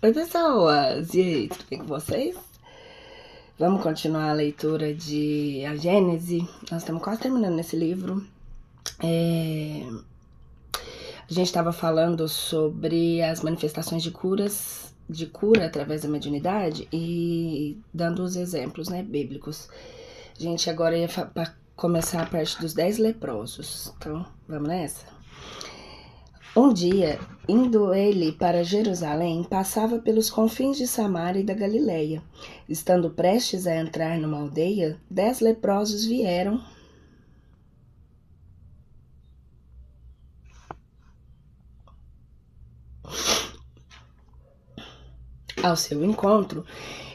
Oi, pessoas! E aí, tudo bem com vocês? Vamos continuar a leitura de A Gênese. Nós estamos quase terminando esse livro. A gente estava falando sobre as manifestações de cura através da mediunidade e dando os exemplos, bíblicos. A gente agora ia começar a parte dos 10 leprosos. Então, vamos nessa? Um dia, indo ele para Jerusalém, passava pelos confins de Samaria e da Galileia. Estando prestes a entrar numa aldeia, 10 leprosos vieram ao seu encontro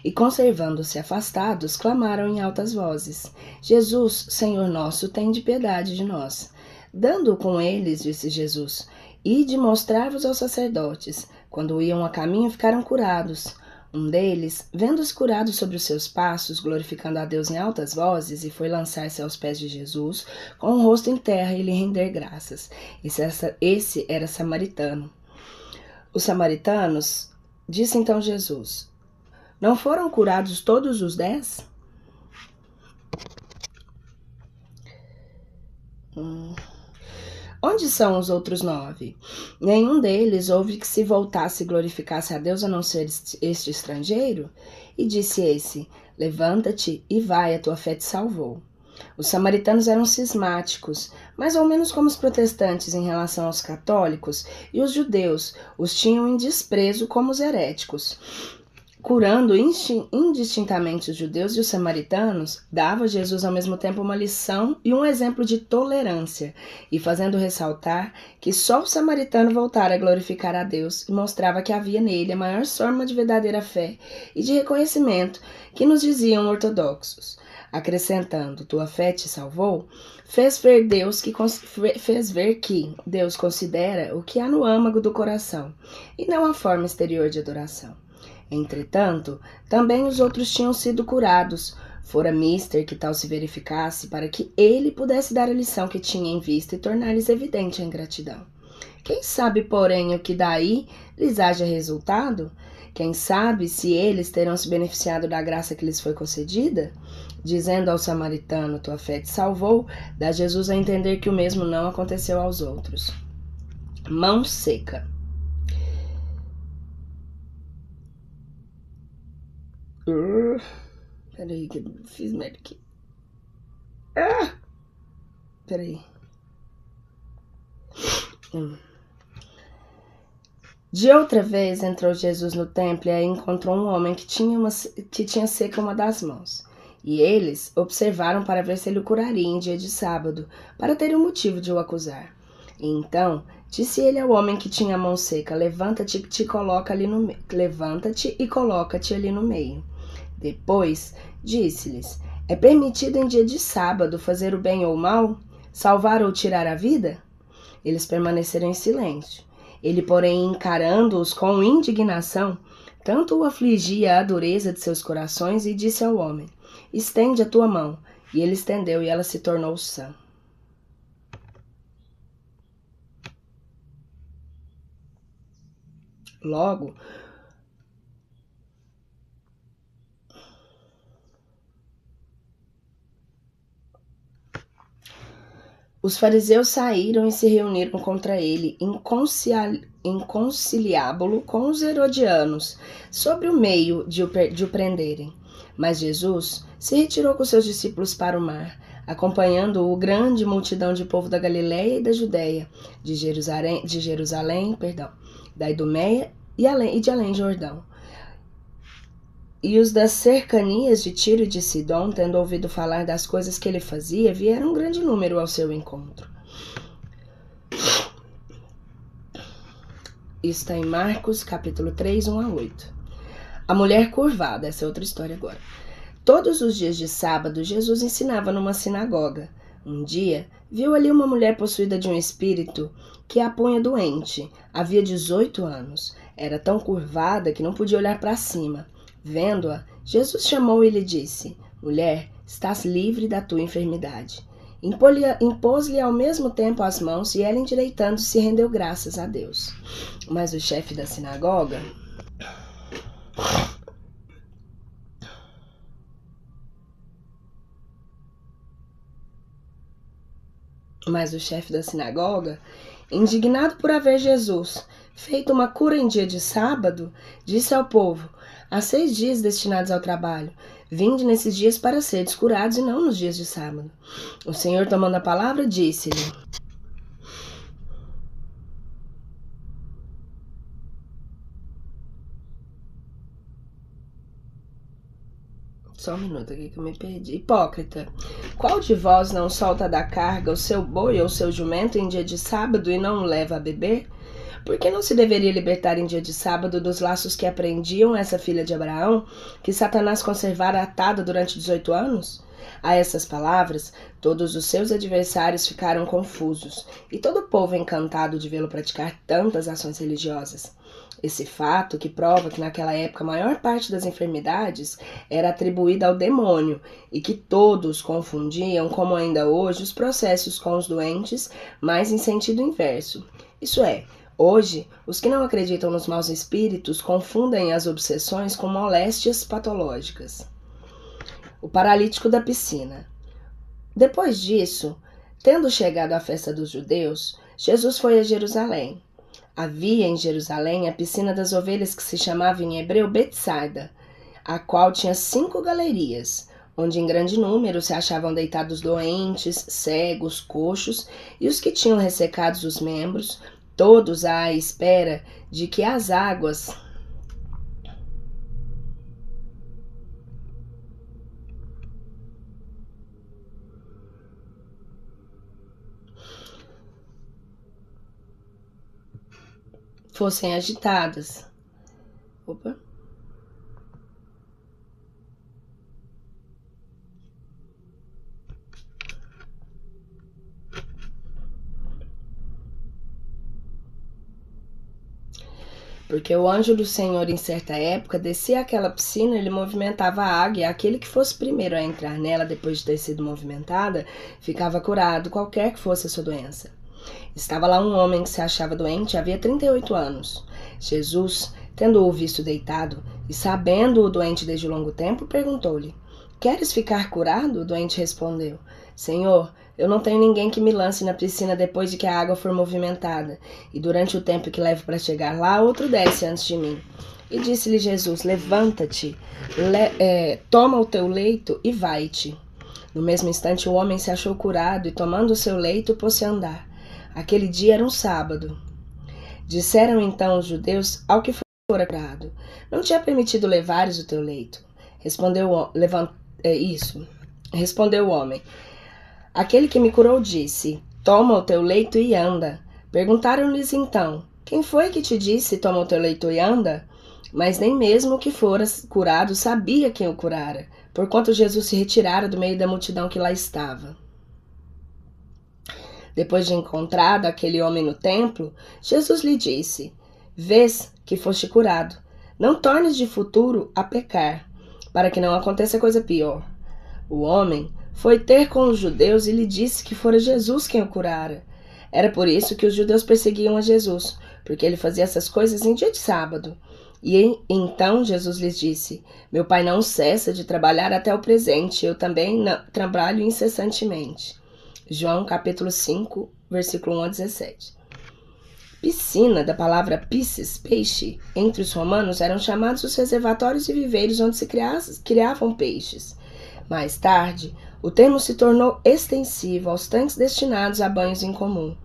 e, conservando-se afastados, clamaram em altas vozes: Jesus, Senhor nosso, tende piedade de nós. Dando com eles, disse Jesus: Ide mostrar-vos aos sacerdotes. Quando iam a caminho, ficaram curados. Um deles, vendo-os curados sobre os seus passos, glorificando a Deus em altas vozes, e foi lançar-se aos pés de Jesus, com o rosto em terra, e lhe render graças. Esse era samaritano. Os samaritanos, disse então Jesus: Não foram curados todos os 10? Onde são os outros 9? Nenhum deles houve que se voltasse e glorificasse a Deus a não ser este estrangeiro? E disse esse: Levanta-te e vai, a tua fé te salvou. Os samaritanos eram cismáticos, mais ou menos como os protestantes em relação aos católicos, e os judeus os tinham em desprezo como os heréticos. Curando indistintamente os judeus e os samaritanos, dava Jesus ao mesmo tempo uma lição e um exemplo de tolerância, e fazendo ressaltar que só o samaritano voltara a glorificar a Deus, e mostrava que havia nele a maior forma de verdadeira fé e de reconhecimento que nos diziam ortodoxos. Acrescentando, tua fé te salvou, fez ver que Deus considera o que há no âmago do coração, e não a forma exterior de adoração. Entretanto, também os outros tinham sido curados. Fora mister que tal se verificasse, para que ele pudesse dar a lição que tinha em vista e tornar-lhes evidente a ingratidão. Quem sabe, porém, o que daí lhes haja resultado? Quem sabe se eles terão se beneficiado da graça que lhes foi concedida? Dizendo ao samaritano, tua fé te salvou, dá Jesus a entender que o mesmo não aconteceu aos outros. Mão seca. Peraí, que eu fiz merda aqui. Peraí. De outra vez entrou Jesus no templo e aí encontrou um homem que tinha seca uma das mãos. E eles observaram para ver se ele o curaria em dia de sábado, para terem um motivo de o acusar. E então disse ele ao homem que tinha a mão seca: Levanta-te e coloca-te ali no meio. Depois disse-lhes: É permitido em dia de sábado fazer o bem ou o mal? Salvar ou tirar a vida? Eles permaneceram em silêncio. Ele, porém, encarando-os com indignação, tanto o afligia a dureza de seus corações, e disse ao homem: Estende a tua mão. E ele estendeu, e ela se tornou sã. Logo, os fariseus saíram e se reuniram contra ele, inconciliábulo com os herodianos, sobre o meio de o prenderem. Mas Jesus se retirou com seus discípulos para o mar, acompanhando-o grande multidão de povo da Galileia e da Judéia, de Jerusalém, da Idumeia e de além Jordão. E os das cercanias de Tiro e de Sidom, tendo ouvido falar das coisas que ele fazia, vieram um grande número ao seu encontro. Isso está em Marcos, capítulo 3, 1 a 8. A mulher curvada, essa é outra história agora. Todos os dias de sábado, Jesus ensinava numa sinagoga. Um dia, viu ali uma mulher possuída de um espírito que a punha doente. Havia 18 anos. Era tão curvada que não podia olhar para cima. Vendo-a, Jesus chamou e lhe disse: Mulher, estás livre da tua enfermidade. Impôs-lhe ao mesmo tempo as mãos, e ela, endireitando-se, rendeu graças a Deus. Mas o chefe da sinagoga Mas o chefe da sinagoga, indignado por haver Jesus feito uma cura em dia de sábado, disse ao povo: há 6 dias destinados ao trabalho. Vinde nesses dias para seres curados e não nos dias de sábado. O Senhor, tomando a palavra, disse-lhe: Só um minuto aqui que eu me perdi. Hipócrita, qual de vós não solta da carga o seu boi ou o seu jumento em dia de sábado e não o leva a beber? Por que não se deveria libertar em dia de sábado dos laços que aprendiam essa filha de Abraão, que Satanás conservara atada durante 18 anos? A essas palavras, todos os seus adversários ficaram confusos, e todo o povo encantado de vê-lo praticar tantas ações religiosas. Esse fato, que prova que naquela época a maior parte das enfermidades era atribuída ao demônio e que todos confundiam, como ainda hoje, os processos com os doentes, mas em sentido inverso. Isso é, hoje, os que não acreditam nos maus espíritos confundem as obsessões com moléstias patológicas. O paralítico da piscina. Depois disso, tendo chegado à festa dos judeus, Jesus foi a Jerusalém. Havia em Jerusalém a piscina das ovelhas que se chamava em hebreu Betsaida, a qual tinha 5 galerias, onde em grande número se achavam deitados doentes, cegos, coxos e os que tinham ressecados os membros, todos à espera de que as águas fossem agitadas. Opa. Porque o anjo do Senhor, em certa época, descia àquela piscina e lhe movimentava a água, e aquele que fosse primeiro a entrar nela depois de ter sido movimentada, ficava curado, qualquer que fosse a sua doença. Estava lá um homem que se achava doente havia 38 anos. Jesus, tendo-o visto deitado e sabendo-o doente desde longo tempo, perguntou-lhe: Queres ficar curado? O doente respondeu: Senhor, eu não tenho ninguém que me lance na piscina depois de que a água for movimentada, e durante o tempo que levo para chegar lá, outro desce antes de mim. E disse-lhe Jesus: Levanta-te, toma o teu leito e vai-te. No mesmo instante o homem se achou curado e, tomando o seu leito, pôs-se a andar. Aquele dia era um sábado. Disseram então os judeus ao que fora curado: Não te é permitido levares o teu leito. Respondeu o homem: Aquele que me curou disse: Toma o teu leito e anda. Perguntaram-lhes então: Quem foi que te disse: Toma o teu leito e anda? Mas nem mesmo o que fora curado sabia quem o curara, porquanto Jesus se retirara do meio da multidão que lá estava. Depois de encontrado aquele homem no templo, Jesus lhe disse: Vês que foste curado. Não tornes de futuro a pecar, para que não aconteça coisa pior. O homem foi ter com os judeus e lhe disse que fora Jesus quem o curara. Era por isso que os judeus perseguiam a Jesus, porque ele fazia essas coisas em dia de sábado. E então Jesus lhes disse: Meu Pai não cessa de trabalhar até o presente, eu também trabalho incessantemente. João capítulo 5, versículo 1 a 17. Piscina, da palavra piscis, peixe, entre os romanos eram chamados os reservatórios e viveiros onde se criavam peixes. Mais tarde, o termo se tornou extensivo aos tanques destinados a banhos em comum.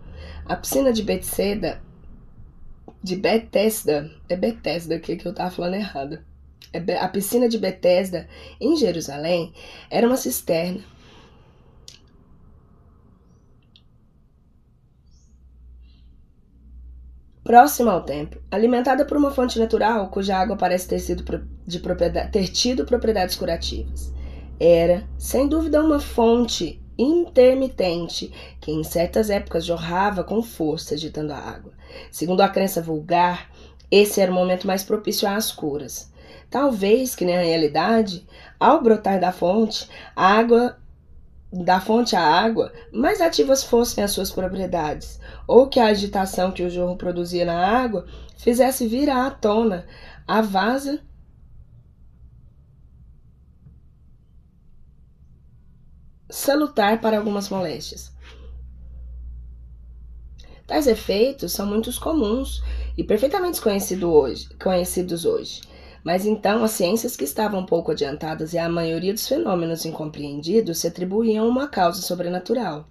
A piscina de Betesda, é Betesda aqui que eu estava falando errado. A piscina de Betesda, em Jerusalém, era uma cisterna próxima ao templo, alimentada por uma fonte natural cuja água parece ter tido propriedades curativas. Era, sem dúvida, uma fonte intermitente que em certas épocas jorrava com força, agitando a água. Segundo a crença vulgar, esse era o momento mais propício às curas. Talvez que, na realidade, ao brotar da fonte à água, mais ativas fossem as suas propriedades, ou que a agitação que o jorro produzia na água fizesse vir à tona a vasa salutar para algumas moléstias. Tais efeitos são muito comuns e perfeitamente conhecidos hoje. Mas então as ciências que estavam pouco adiantadas e a maioria dos fenômenos incompreendidos se atribuíam uma causa sobrenatural.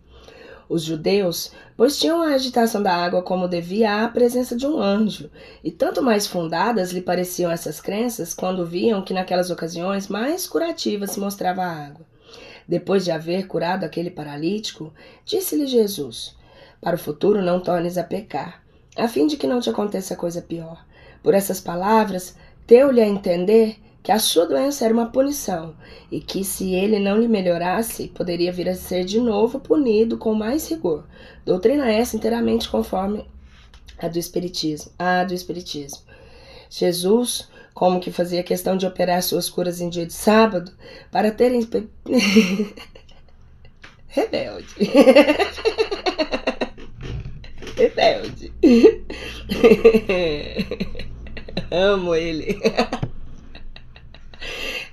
Os judeus, pois tinham a agitação da água como devia à presença de um anjo, e tanto mais fundadas lhe pareciam essas crenças quando viam que naquelas ocasiões mais curativa se mostrava a água. Depois de haver curado aquele paralítico, disse-lhe Jesus: para o futuro não tornes a pecar, a fim de que não te aconteça coisa pior. Por essas palavras, deu-lhe a entender que a sua doença era uma punição e que, se ele não lhe melhorasse, poderia vir a ser de novo punido com mais rigor. Doutrina essa inteiramente conforme a do Espiritismo. Jesus, como que fazia questão de operar suas curas em dia de sábado, para terem... Rebelde. Rebelde. Amo ele.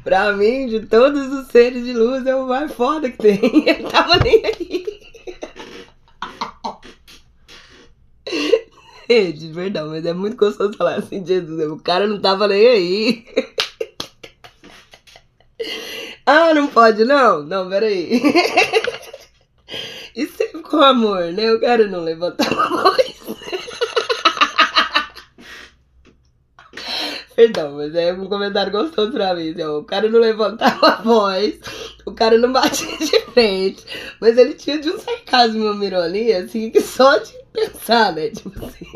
Pra mim, de todos os seres de luz, é o mais foda que tem. Ele tava nem aí. Gente, perdão, mas é muito gostoso falar assim de Jesus. O cara não tava nem aí. Ah, não pode não? Não, peraí. E sempre com amor, né? O cara não levantava a voz. Perdão, mas é um comentário gostoso pra mim. Assim, ó, o cara não levantava a voz, o cara não batia de frente, mas ele tinha de um sarcasmo, uma ironia, assim, que só de pensar, né? Tipo assim.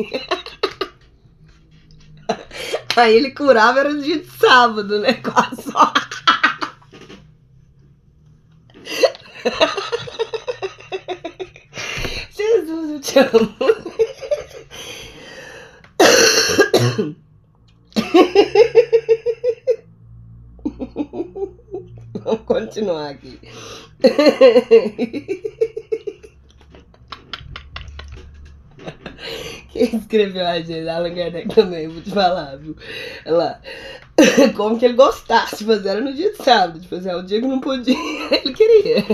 Aí ele curava, era no dia de sábado, né? Quase só. Jesus, eu te amo. Vamos continuar aqui. Quem escreveu a gente? Allan Kardec também, vou te falar, viu? Ela, como que ele gostasse de fazer, era no dia de sábado. Tipo assim, o dia que não podia, ele queria.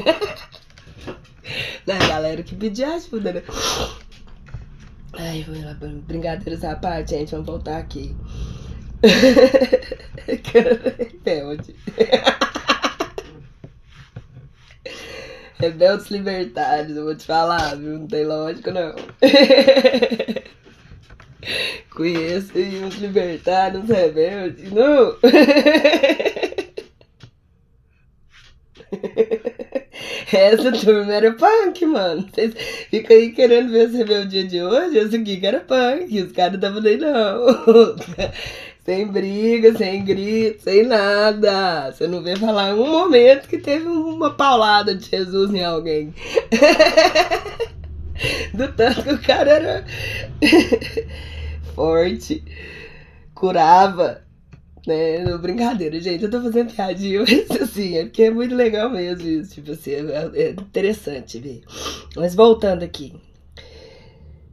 Né, galera que pedia ajuda, né? Ai, vou lá, brincadeiras à parte, gente, vamos voltar aqui. Rebelde. Rebeldes libertários, eu vou te falar, viu? Não tem lógica, não. Conheço aí uns libertários rebeldes, não. Essa turma era punk, mano. Vocês ficam aí querendo ver esse rebeldia de hoje? Esse aqui que era punk. Os caras estavam nem não. Sem briga, sem grito, sem nada. Você não vê falar em um momento que teve uma paulada de Jesus em alguém. Do tanto que o cara era forte, curava, né? Brincadeira, gente. Eu tô fazendo piadinha, mas assim, é porque é muito legal mesmo isso. Tipo assim, é interessante ver. Mas voltando aqui.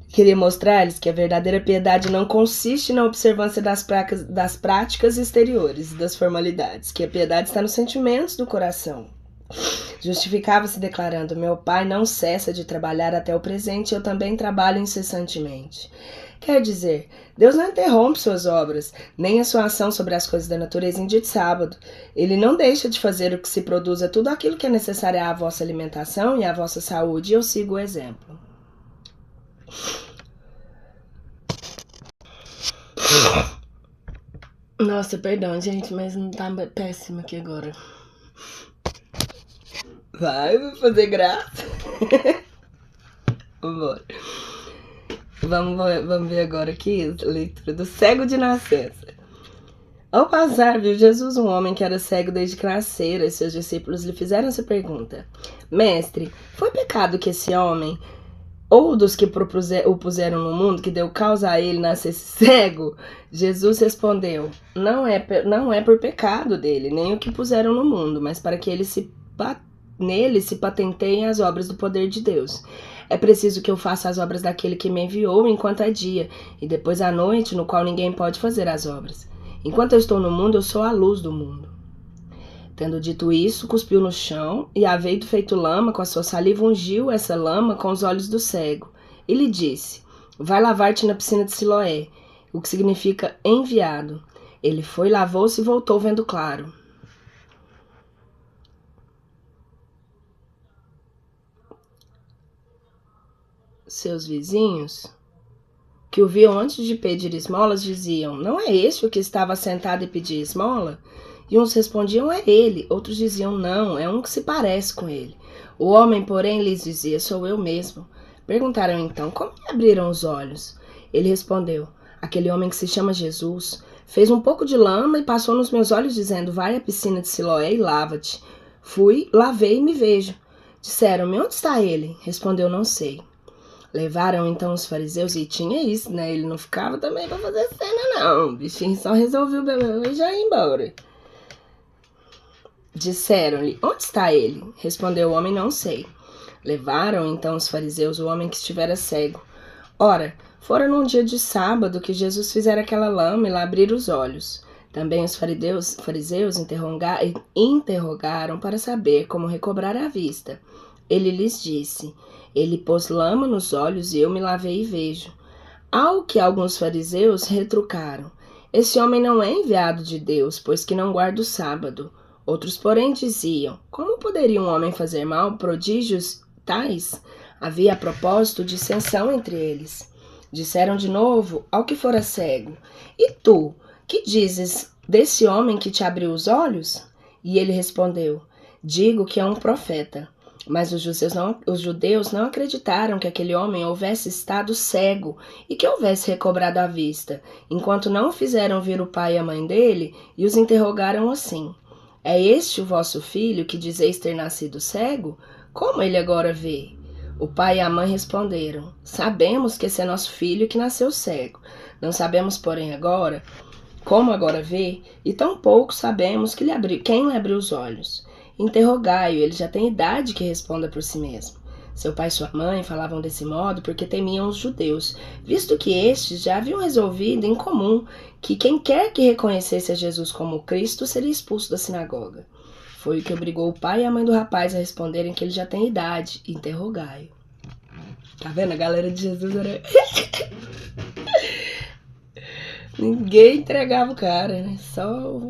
Queria mostrar-lhes que a verdadeira piedade não consiste na observância das práticas exteriores e das formalidades, que a piedade está nos sentimentos do coração. Justificava-se declarando: meu pai não cessa de trabalhar até o presente, eu também trabalho incessantemente. Quer dizer, Deus não interrompe suas obras, nem a sua ação sobre as coisas da natureza em dia de sábado. Ele não deixa de fazer o que se produza tudo aquilo que é necessário à vossa alimentação e à vossa saúde, e eu sigo o exemplo. Nossa, perdão, gente, mas não tá péssimo aqui agora. Vai fazer graça. Vambora. Vamos ver agora aqui a leitura do cego de nascença. Ao passar, viu Jesus um homem que era cego desde que nascera, e seus discípulos lhe fizeram essa pergunta: Mestre, foi pecado que esse homem, ou dos que o puseram no mundo, que deu causa a ele nascer cego? Jesus respondeu: não é por pecado dele, nem o que puseram no mundo, mas para que nele se patenteiem as obras do poder de Deus. É preciso que eu faça as obras daquele que me enviou enquanto é dia, e depois à noite, no qual ninguém pode fazer as obras. Enquanto eu estou no mundo, eu sou a luz do mundo. Tendo dito isso, cuspiu no chão, e havendo feito lama, com a sua saliva ungiu essa lama com os olhos do cego. E lhe disse: vai lavar-te na piscina de Siloé, o que significa enviado. Ele foi, lavou-se e voltou vendo claro. Seus vizinhos, que o viam antes de pedir esmolas, diziam: não é este o que estava sentado e pedia esmola? E uns respondiam: é ele. Outros diziam: não, é um que se parece com ele. O homem, porém, lhes dizia: sou eu mesmo. Perguntaram então: como lhe abriram os olhos? Ele respondeu: aquele homem que se chama Jesus fez um pouco de lama e passou nos meus olhos, dizendo: vai à piscina de Siloé e lava-te. Fui, lavei e me vejo. Disseram-me: onde está ele? Respondeu: não sei. Levaram então os fariseus, e tinha isso, né? Ele não ficava também pra fazer cena, não. O bichinho só resolveu beber e já ia embora. Disseram-lhe: onde está ele? Respondeu o homem: não sei. Levaram então os fariseus o homem que estivera cego. Ora, fora num dia de sábado que Jesus fizera aquela lama e lá abrir os olhos. Também os fariseus interrogaram para saber como recobrar a vista. Ele lhes disse: ele pôs lama nos olhos e eu me lavei e vejo. Ao que alguns fariseus retrucaram: esse homem não é enviado de Deus, pois que não guarda o sábado. Outros, porém, diziam: como poderia um homem fazer mal, prodígios tais? Havia a propósito dissensão entre eles. Disseram de novo ao que fora cego: e tu, que dizes desse homem que te abriu os olhos? E ele respondeu: digo que é um profeta. Mas os judeus não acreditaram que aquele homem houvesse estado cego e que houvesse recobrado a vista, enquanto não fizeram vir o pai e a mãe dele e os interrogaram assim: é este o vosso filho que dizeis ter nascido cego? Como ele agora vê? O pai e a mãe responderam: sabemos que esse é nosso filho que nasceu cego. Não sabemos, porém, agora como agora vê, e tampouco sabemos quem lhe abriu os olhos. Interrogai-o, ele já tem idade que responda por si mesmo. Seu pai e sua mãe falavam desse modo porque temiam os judeus, visto que estes já haviam resolvido em comum que quem quer que reconhecesse a Jesus como Cristo seria expulso da sinagoga. Foi o que obrigou o pai e a mãe do rapaz a responderem que ele já tem idade. Interrogai-o. Tá vendo? A galera de Jesus era... Ninguém entregava o cara, né? Só...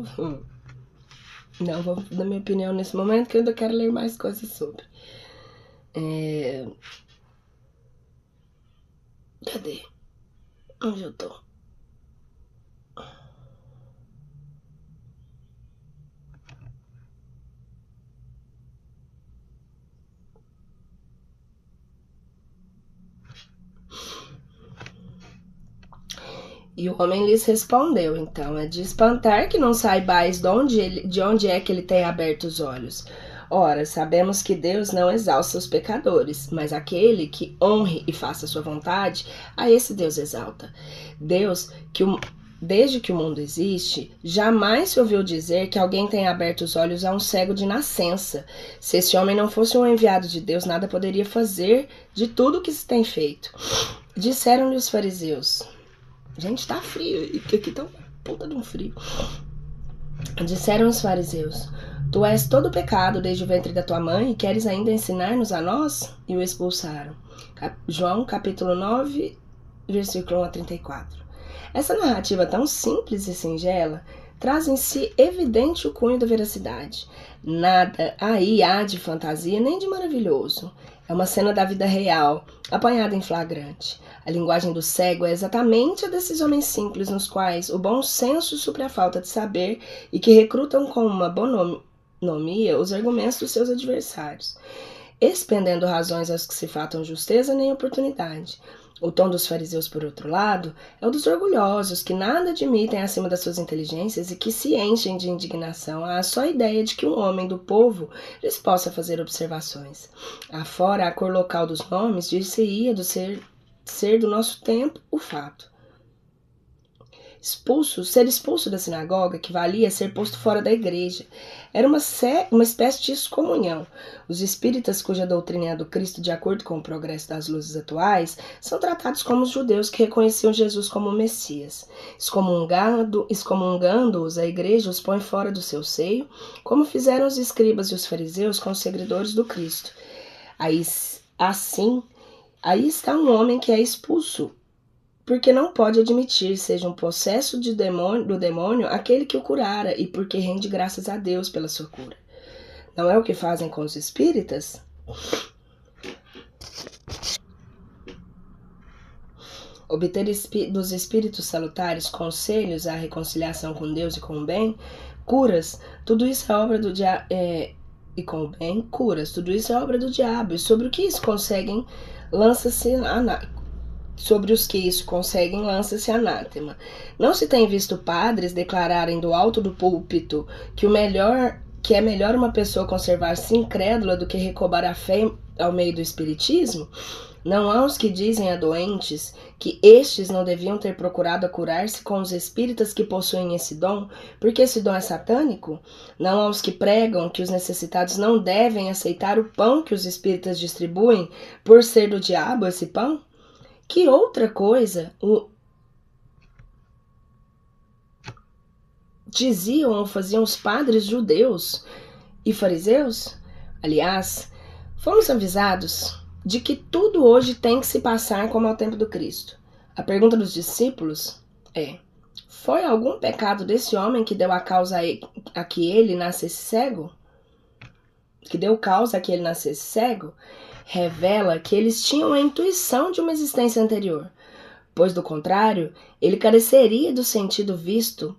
Não vou dar minha opinião nesse momento, que eu ainda quero ler mais coisas sobre. Cadê? Onde eu tô? E o homem lhes respondeu: então, é de espantar que não saibais de onde é que ele tem aberto os olhos. Ora, sabemos que Deus não exalta os pecadores, mas aquele que honre e faça sua vontade, a esse Deus exalta. Deus, desde que o mundo existe, jamais se ouviu dizer que alguém tenha aberto os olhos a um cego de nascença. Se esse homem não fosse um enviado de Deus, nada poderia fazer de tudo o que se tem feito. Disseram-lhe os fariseus: gente, tá frio, e aqui tá uma puta de um frio. Disseram os fariseus: tu és todo pecado desde o ventre da tua mãe e queres ainda ensinar-nos a nós? E o expulsaram. João capítulo 9, versículo 1 a 34. Essa narrativa tão simples e singela traz em si evidente o cunho da veracidade. Nada aí há de fantasia nem de maravilhoso. É uma cena da vida real, apanhada em flagrante. A linguagem do cego é exatamente a desses homens simples nos quais o bom senso supre a falta de saber e que recrutam com uma bonomia os argumentos dos seus adversários, expendendo razões aos que se fatam justeza nem oportunidade. O tom dos fariseus, por outro lado, é o dos orgulhosos, que nada admitem acima das suas inteligências e que se enchem de indignação à só ideia de que um homem do povo lhes possa fazer observações. Afora a cor local dos nomes, dir-se-ia do ser do nosso tempo o fato. Ser expulso da sinagoga equivalia a ser posto fora da igreja. Era uma espécie de excomunhão. Os espíritas, cuja doutrina é a do Cristo de acordo com o progresso das luzes atuais, são tratados como os judeus que reconheciam Jesus como o Messias. Excomungando-os, a igreja os põe fora do seu seio, como fizeram os escribas e os fariseus com os seguidores do Cristo. Aí está um homem que é expulso porque não pode admitir seja um possesso do demônio aquele que o curara, e porque rende graças a Deus pela sua cura. Não é o que fazem com os espíritas? Obter dos espíritos salutares conselhos à reconciliação com Deus e com o bem, curas, tudo isso é obra do diabo, e com o bem, curas, tudo isso é obra do diabo, e sobre o que isso conseguem, lança-se anátema. Não se tem visto padres declararem do alto do púlpito que é melhor uma pessoa conservar-se incrédula do que recobrar a fé ao meio do espiritismo? Não há os que dizem a doentes que estes não deviam ter procurado a curar-se com os espíritas que possuem esse dom, porque esse dom é satânico? Não há os que pregam que os necessitados não devem aceitar o pão que os espíritas distribuem por ser do diabo esse pão? Que outra coisa diziam ou faziam os padres judeus e fariseus? Aliás, fomos avisados de que tudo hoje tem que se passar como ao tempo do Cristo. A pergunta dos discípulos é: foi algum pecado desse homem que deu a causa a que ele nascesse cego? Revela que eles tinham a intuição de uma existência anterior, pois do contrário, ele careceria do sentido, visto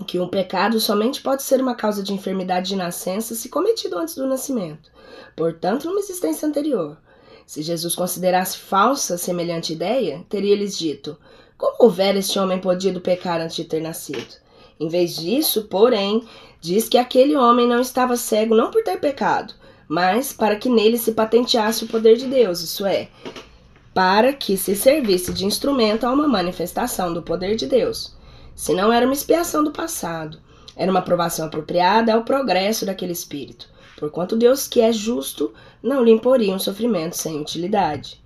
que um pecado somente pode ser uma causa de enfermidade de nascença se cometido antes do nascimento, portanto numa existência anterior. Se Jesus considerasse falsa semelhante ideia, teria lhes dito: como houvera este homem podido pecar antes de ter nascido? Em vez disso, porém, diz que aquele homem não estava cego não por ter pecado, mas para que nele se patenteasse o poder de Deus, isso é, para que se servisse de instrumento a uma manifestação do poder de Deus. Se não era uma expiação do passado, era uma aprovação apropriada ao progresso daquele espírito, porquanto Deus, que é justo, não lhe imporia um sofrimento sem utilidade.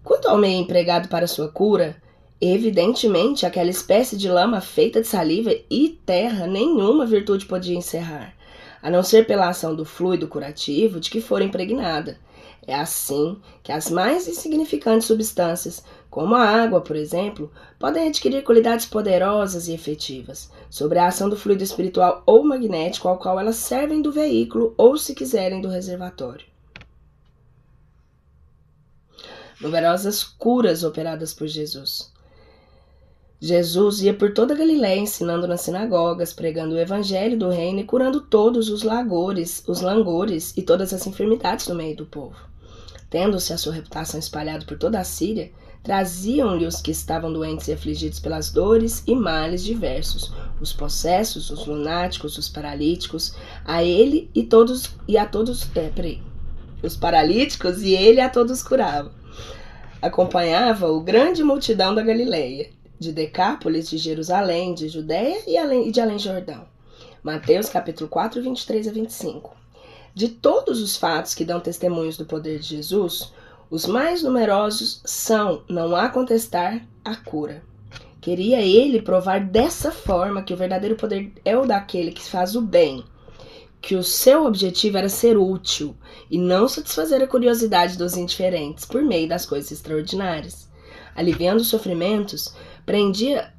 Quanto ao meio empregado para sua cura, evidentemente aquela espécie de lama feita de saliva e terra nenhuma virtude podia encerrar, a não ser pela ação do fluido curativo de que for impregnada. É assim que as mais insignificantes substâncias, como a água, por exemplo, podem adquirir qualidades poderosas e efetivas sobre a ação do fluido espiritual ou magnético ao qual elas servem do veículo ou, se quiserem, do reservatório. Numerosas curas operadas por Jesus. Jesus ia por toda a Galiléia ensinando nas sinagogas, pregando o evangelho do reino e curando todos os langores e todas as enfermidades no meio do povo. Tendo-se a sua reputação espalhada por toda a Síria, traziam-lhe os que estavam doentes e afligidos pelas dores e males diversos, os possessos, os lunáticos, os paralíticos, os paralíticos e ele a todos curava. Acompanhava-o grande multidão da Galiléia, de Decápolis, de Jerusalém, de Judéia e de Além-Jordão. Mateus capítulo 4, 23 a 25. De todos os fatos que dão testemunhos do poder de Jesus, os mais numerosos são, não há contestar, a cura. Queria ele provar dessa forma que o verdadeiro poder é o daquele que faz o bem, que o seu objetivo era ser útil e não satisfazer a curiosidade dos indiferentes por meio das coisas extraordinárias. Aliviando os sofrimentos, prendia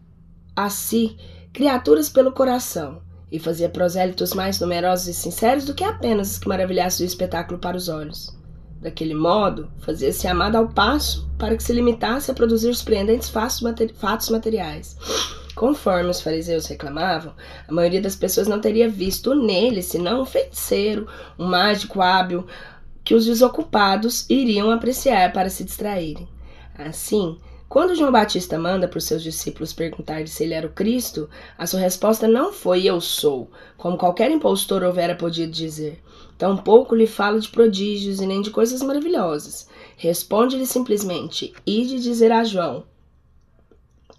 a si criaturas pelo coração e fazia prosélitos mais numerosos e sinceros do que apenas os que maravilhassem do espetáculo para os olhos. Daquele modo, fazia-se amado ao passo para que se limitasse a produzir surpreendentes fatos materiais. Conforme os fariseus reclamavam, a maioria das pessoas não teria visto nele senão um feiticeiro, um mágico hábil, que os desocupados iriam apreciar para se distraírem. Assim, quando João Batista manda por seus discípulos perguntar-lhe se ele era o Cristo, a sua resposta não foi "eu sou", como qualquer impostor houvera podido dizer. Tampouco lhe fala de prodígios e nem de coisas maravilhosas. Responde-lhe simplesmente: ide dizer a João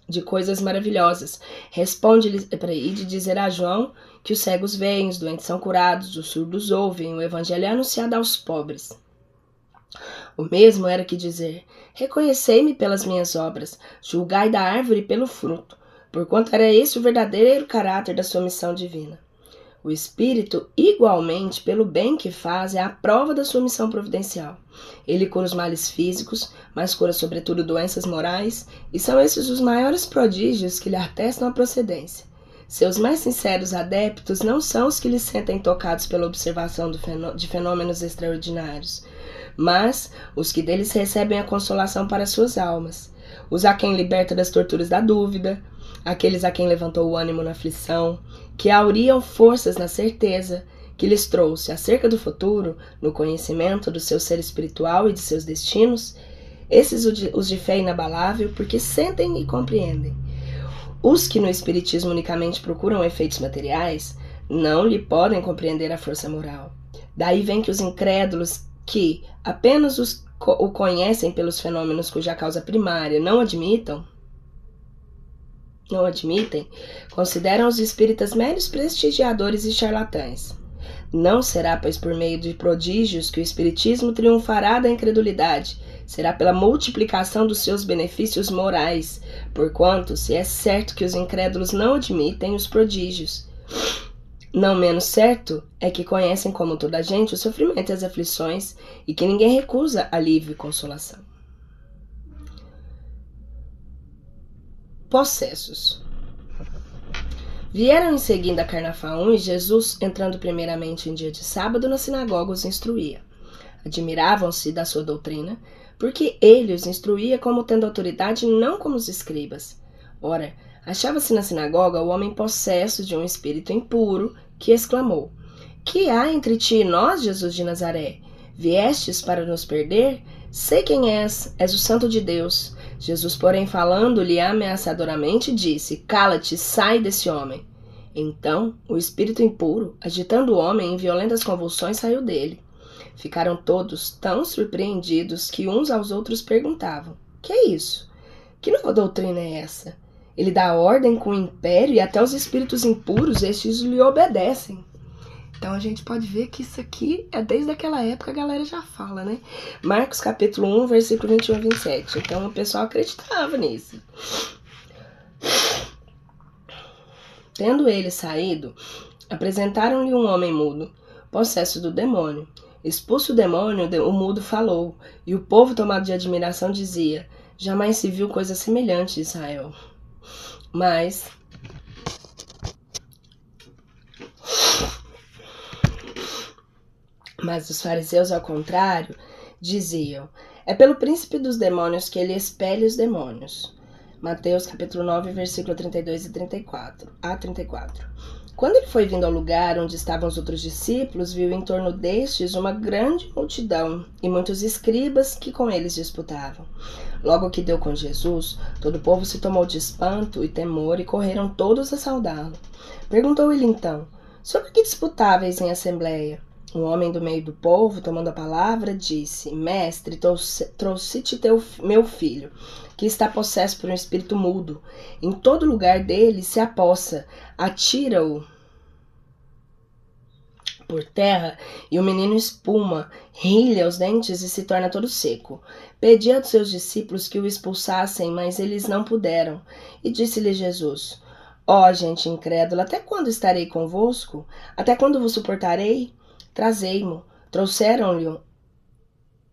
de coisas maravilhosas. Ide dizer a João que os cegos veem, os doentes são curados, os surdos ouvem, o evangelho é anunciado aos pobres. O mesmo era que dizer: reconhecei-me pelas minhas obras, julgai da árvore pelo fruto, porquanto era esse o verdadeiro caráter da sua missão divina. O Espírito, igualmente, pelo bem que faz, é a prova da sua missão providencial. Ele cura os males físicos, mas cura sobretudo doenças morais, e são esses os maiores prodígios que lhe atestam a procedência. Seus mais sinceros adeptos não são os que lhe sentem tocados pela observação de fenômenos extraordinários, mas os que deles recebem a consolação para suas almas, os a quem liberta das torturas da dúvida, aqueles a quem levantou o ânimo na aflição, que auriam forças na certeza, que lhes trouxe acerca do futuro, no conhecimento do seu ser espiritual e de seus destinos, esses os de fé inabalável, porque sentem e compreendem. Os que no espiritismo unicamente procuram efeitos materiais, não lhe podem compreender a força moral. Daí vem que os incrédulos, que apenas o conhecem pelos fenômenos cuja causa primária não admitem, consideram os espíritas meros prestigiadores e charlatães. Não será, pois, por meio de prodígios que o espiritismo triunfará da incredulidade, será pela multiplicação dos seus benefícios morais, porquanto se é certo que os incrédulos não admitem os prodígios. Não menos certo é que conhecem como toda a gente o sofrimento e as aflições, e que ninguém recusa alívio e consolação. Possessos. Vieram em seguida a Carnafaum, e Jesus, entrando primeiramente em dia de sábado, na sinagoga os instruía. Admiravam-se da sua doutrina, porque ele os instruía como tendo autoridade, não como os escribas. Ora, achava-se na sinagoga o homem possesso de um espírito impuro, que exclamou: Que há entre ti e nós, Jesus de Nazaré? Viestes para nos perder? Sei quem és o santo de Deus. Jesus, porém, falando-lhe ameaçadoramente, disse: Cala-te, sai desse homem. Então, o espírito impuro, agitando o homem em violentas convulsões, saiu dele. Ficaram todos tão surpreendidos que uns aos outros perguntavam: Que é isso? Que nova doutrina é essa? Ele dá ordem com o império e até os espíritos impuros, estes lhe obedecem. Então a gente pode ver que isso aqui é desde aquela época, a galera já fala, né? Marcos capítulo 1, versículo 21 a 27. Então o pessoal acreditava nisso. Tendo ele saído, apresentaram-lhe um homem mudo, possesso do demônio. Expulso o demônio, o mudo falou, e o povo, tomado de admiração, dizia: Jamais se viu coisa semelhante em Israel. Mas os fariseus, ao contrário, diziam: É pelo príncipe dos demônios que ele expele os demônios. Mateus capítulo 9, versículo 32 e 34 a 34. Quando ele foi vindo ao lugar onde estavam os outros discípulos, viu em torno destes uma grande multidão e muitos escribas que com eles disputavam. Logo que deu com Jesus, todo o povo se tomou de espanto e temor e correram todos a saudá-lo. Perguntou ele então: Sobre que disputáveis em assembleia? Um homem do meio do povo, tomando a palavra, disse: Mestre, trouxe-te meu filho, que está possesso por um espírito mudo. Em todo lugar dele se apossa, atira-o por terra, e o menino espuma, rilha os dentes e se torna todo seco. Pedi aos seus discípulos que o expulsassem, mas eles não puderam. E disse-lhe Jesus: Ó gente incrédula, até quando estarei convosco? Até quando vos suportarei? Trazei-mo. Trouxeram-lhe,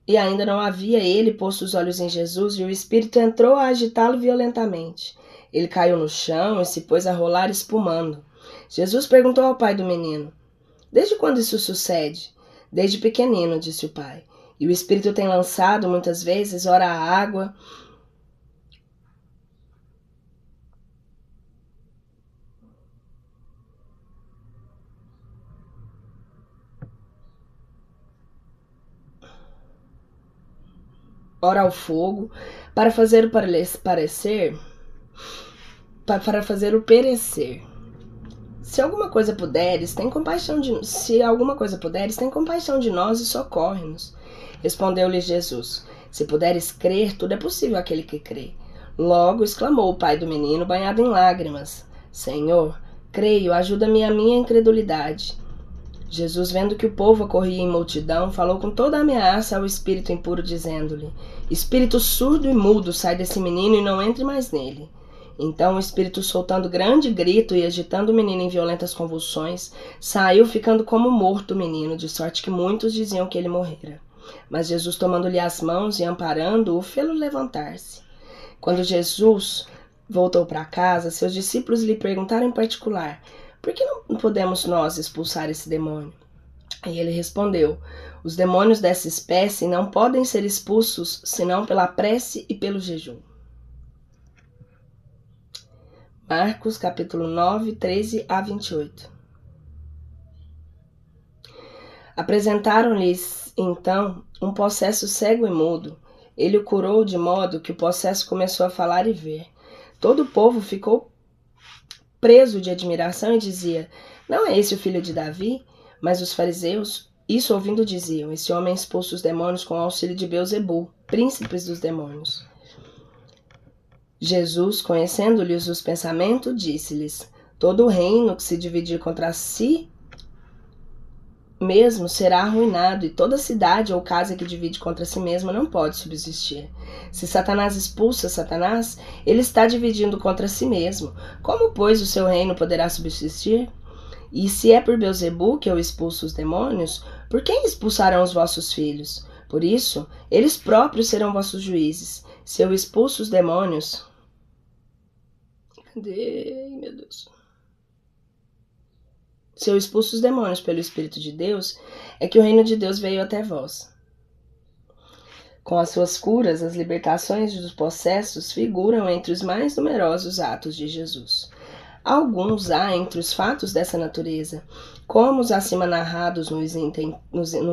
e ainda não havia ele posto os olhos em Jesus, e o espírito entrou a agitá-lo violentamente. Ele caiu no chão e se pôs a rolar espumando. Jesus perguntou ao pai do menino: Desde quando isso sucede? Desde pequenino, disse o pai. E o espírito tem lançado muitas vezes, ora a água, ora ao fogo, para fazer o perecer. Se alguma coisa puderes, tem compaixão de nós e socorre-nos. Respondeu-lhe Jesus: Se puderes crer, tudo é possível àquele que crê. Logo exclamou o pai do menino, banhado em lágrimas: Senhor, creio, ajuda-me a minha incredulidade. Jesus, vendo que o povo acorria em multidão, falou com toda a ameaça ao espírito impuro, dizendo-lhe: Espírito surdo e mudo, sai desse menino e não entre mais nele. Então o espírito, soltando grande grito e agitando o menino em violentas convulsões, saiu, ficando como morto o menino, de sorte que muitos diziam que ele morrera. Mas Jesus, tomando-lhe as mãos e amparando-o, fê-lo levantar-se. Quando Jesus voltou para casa, seus discípulos lhe perguntaram em particular: por que não podemos nós expulsar esse demônio? E ele respondeu: os demônios dessa espécie não podem ser expulsos senão pela prece e pelo jejum. Marcos capítulo 9, 13 a 28. Apresentaram-lhes então um possesso cego e mudo. Ele o curou de modo que o possesso começou a falar e ver. Todo o povo ficou preso de admiração e dizia: não é esse o filho de Davi? Mas os fariseus, isso ouvindo, diziam: esse homem expulsa os demônios com o auxílio de Beelzebu, príncipes dos demônios. Jesus, conhecendo-lhes os pensamentos, disse-lhes: todo o reino que se dividir contra si mesmo será arruinado, e toda cidade ou casa que divide contra si mesma não pode subsistir. Se Satanás expulsa Satanás, ele está dividindo contra si mesmo. Como, pois, o seu reino poderá subsistir? E se é por Beelzebu que eu expulso os demônios, por quem expulsarão os vossos filhos? Por isso, eles próprios serão vossos juízes. Se eu expulso os demônios... Cadê? Meu Deus. Se eu expulso os demônios pelo Espírito de Deus, é que o reino de Deus veio até vós. Com as suas curas, as libertações dos possessos figuram entre os mais numerosos atos de Jesus. Alguns há entre os fatos dessa natureza, como os acima narrados no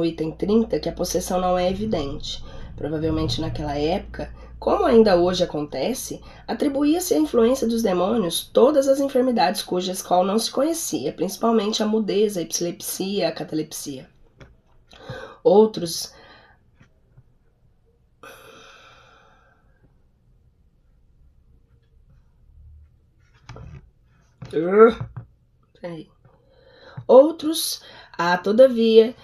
item 30, que a possessão não é evidente. Provavelmente naquela época, como ainda hoje acontece, atribuía-se à influência dos demônios todas as enfermidades cujas qual não se conhecia, principalmente a mudez, a epilepsia, a catalepsia. Outros há, todavia,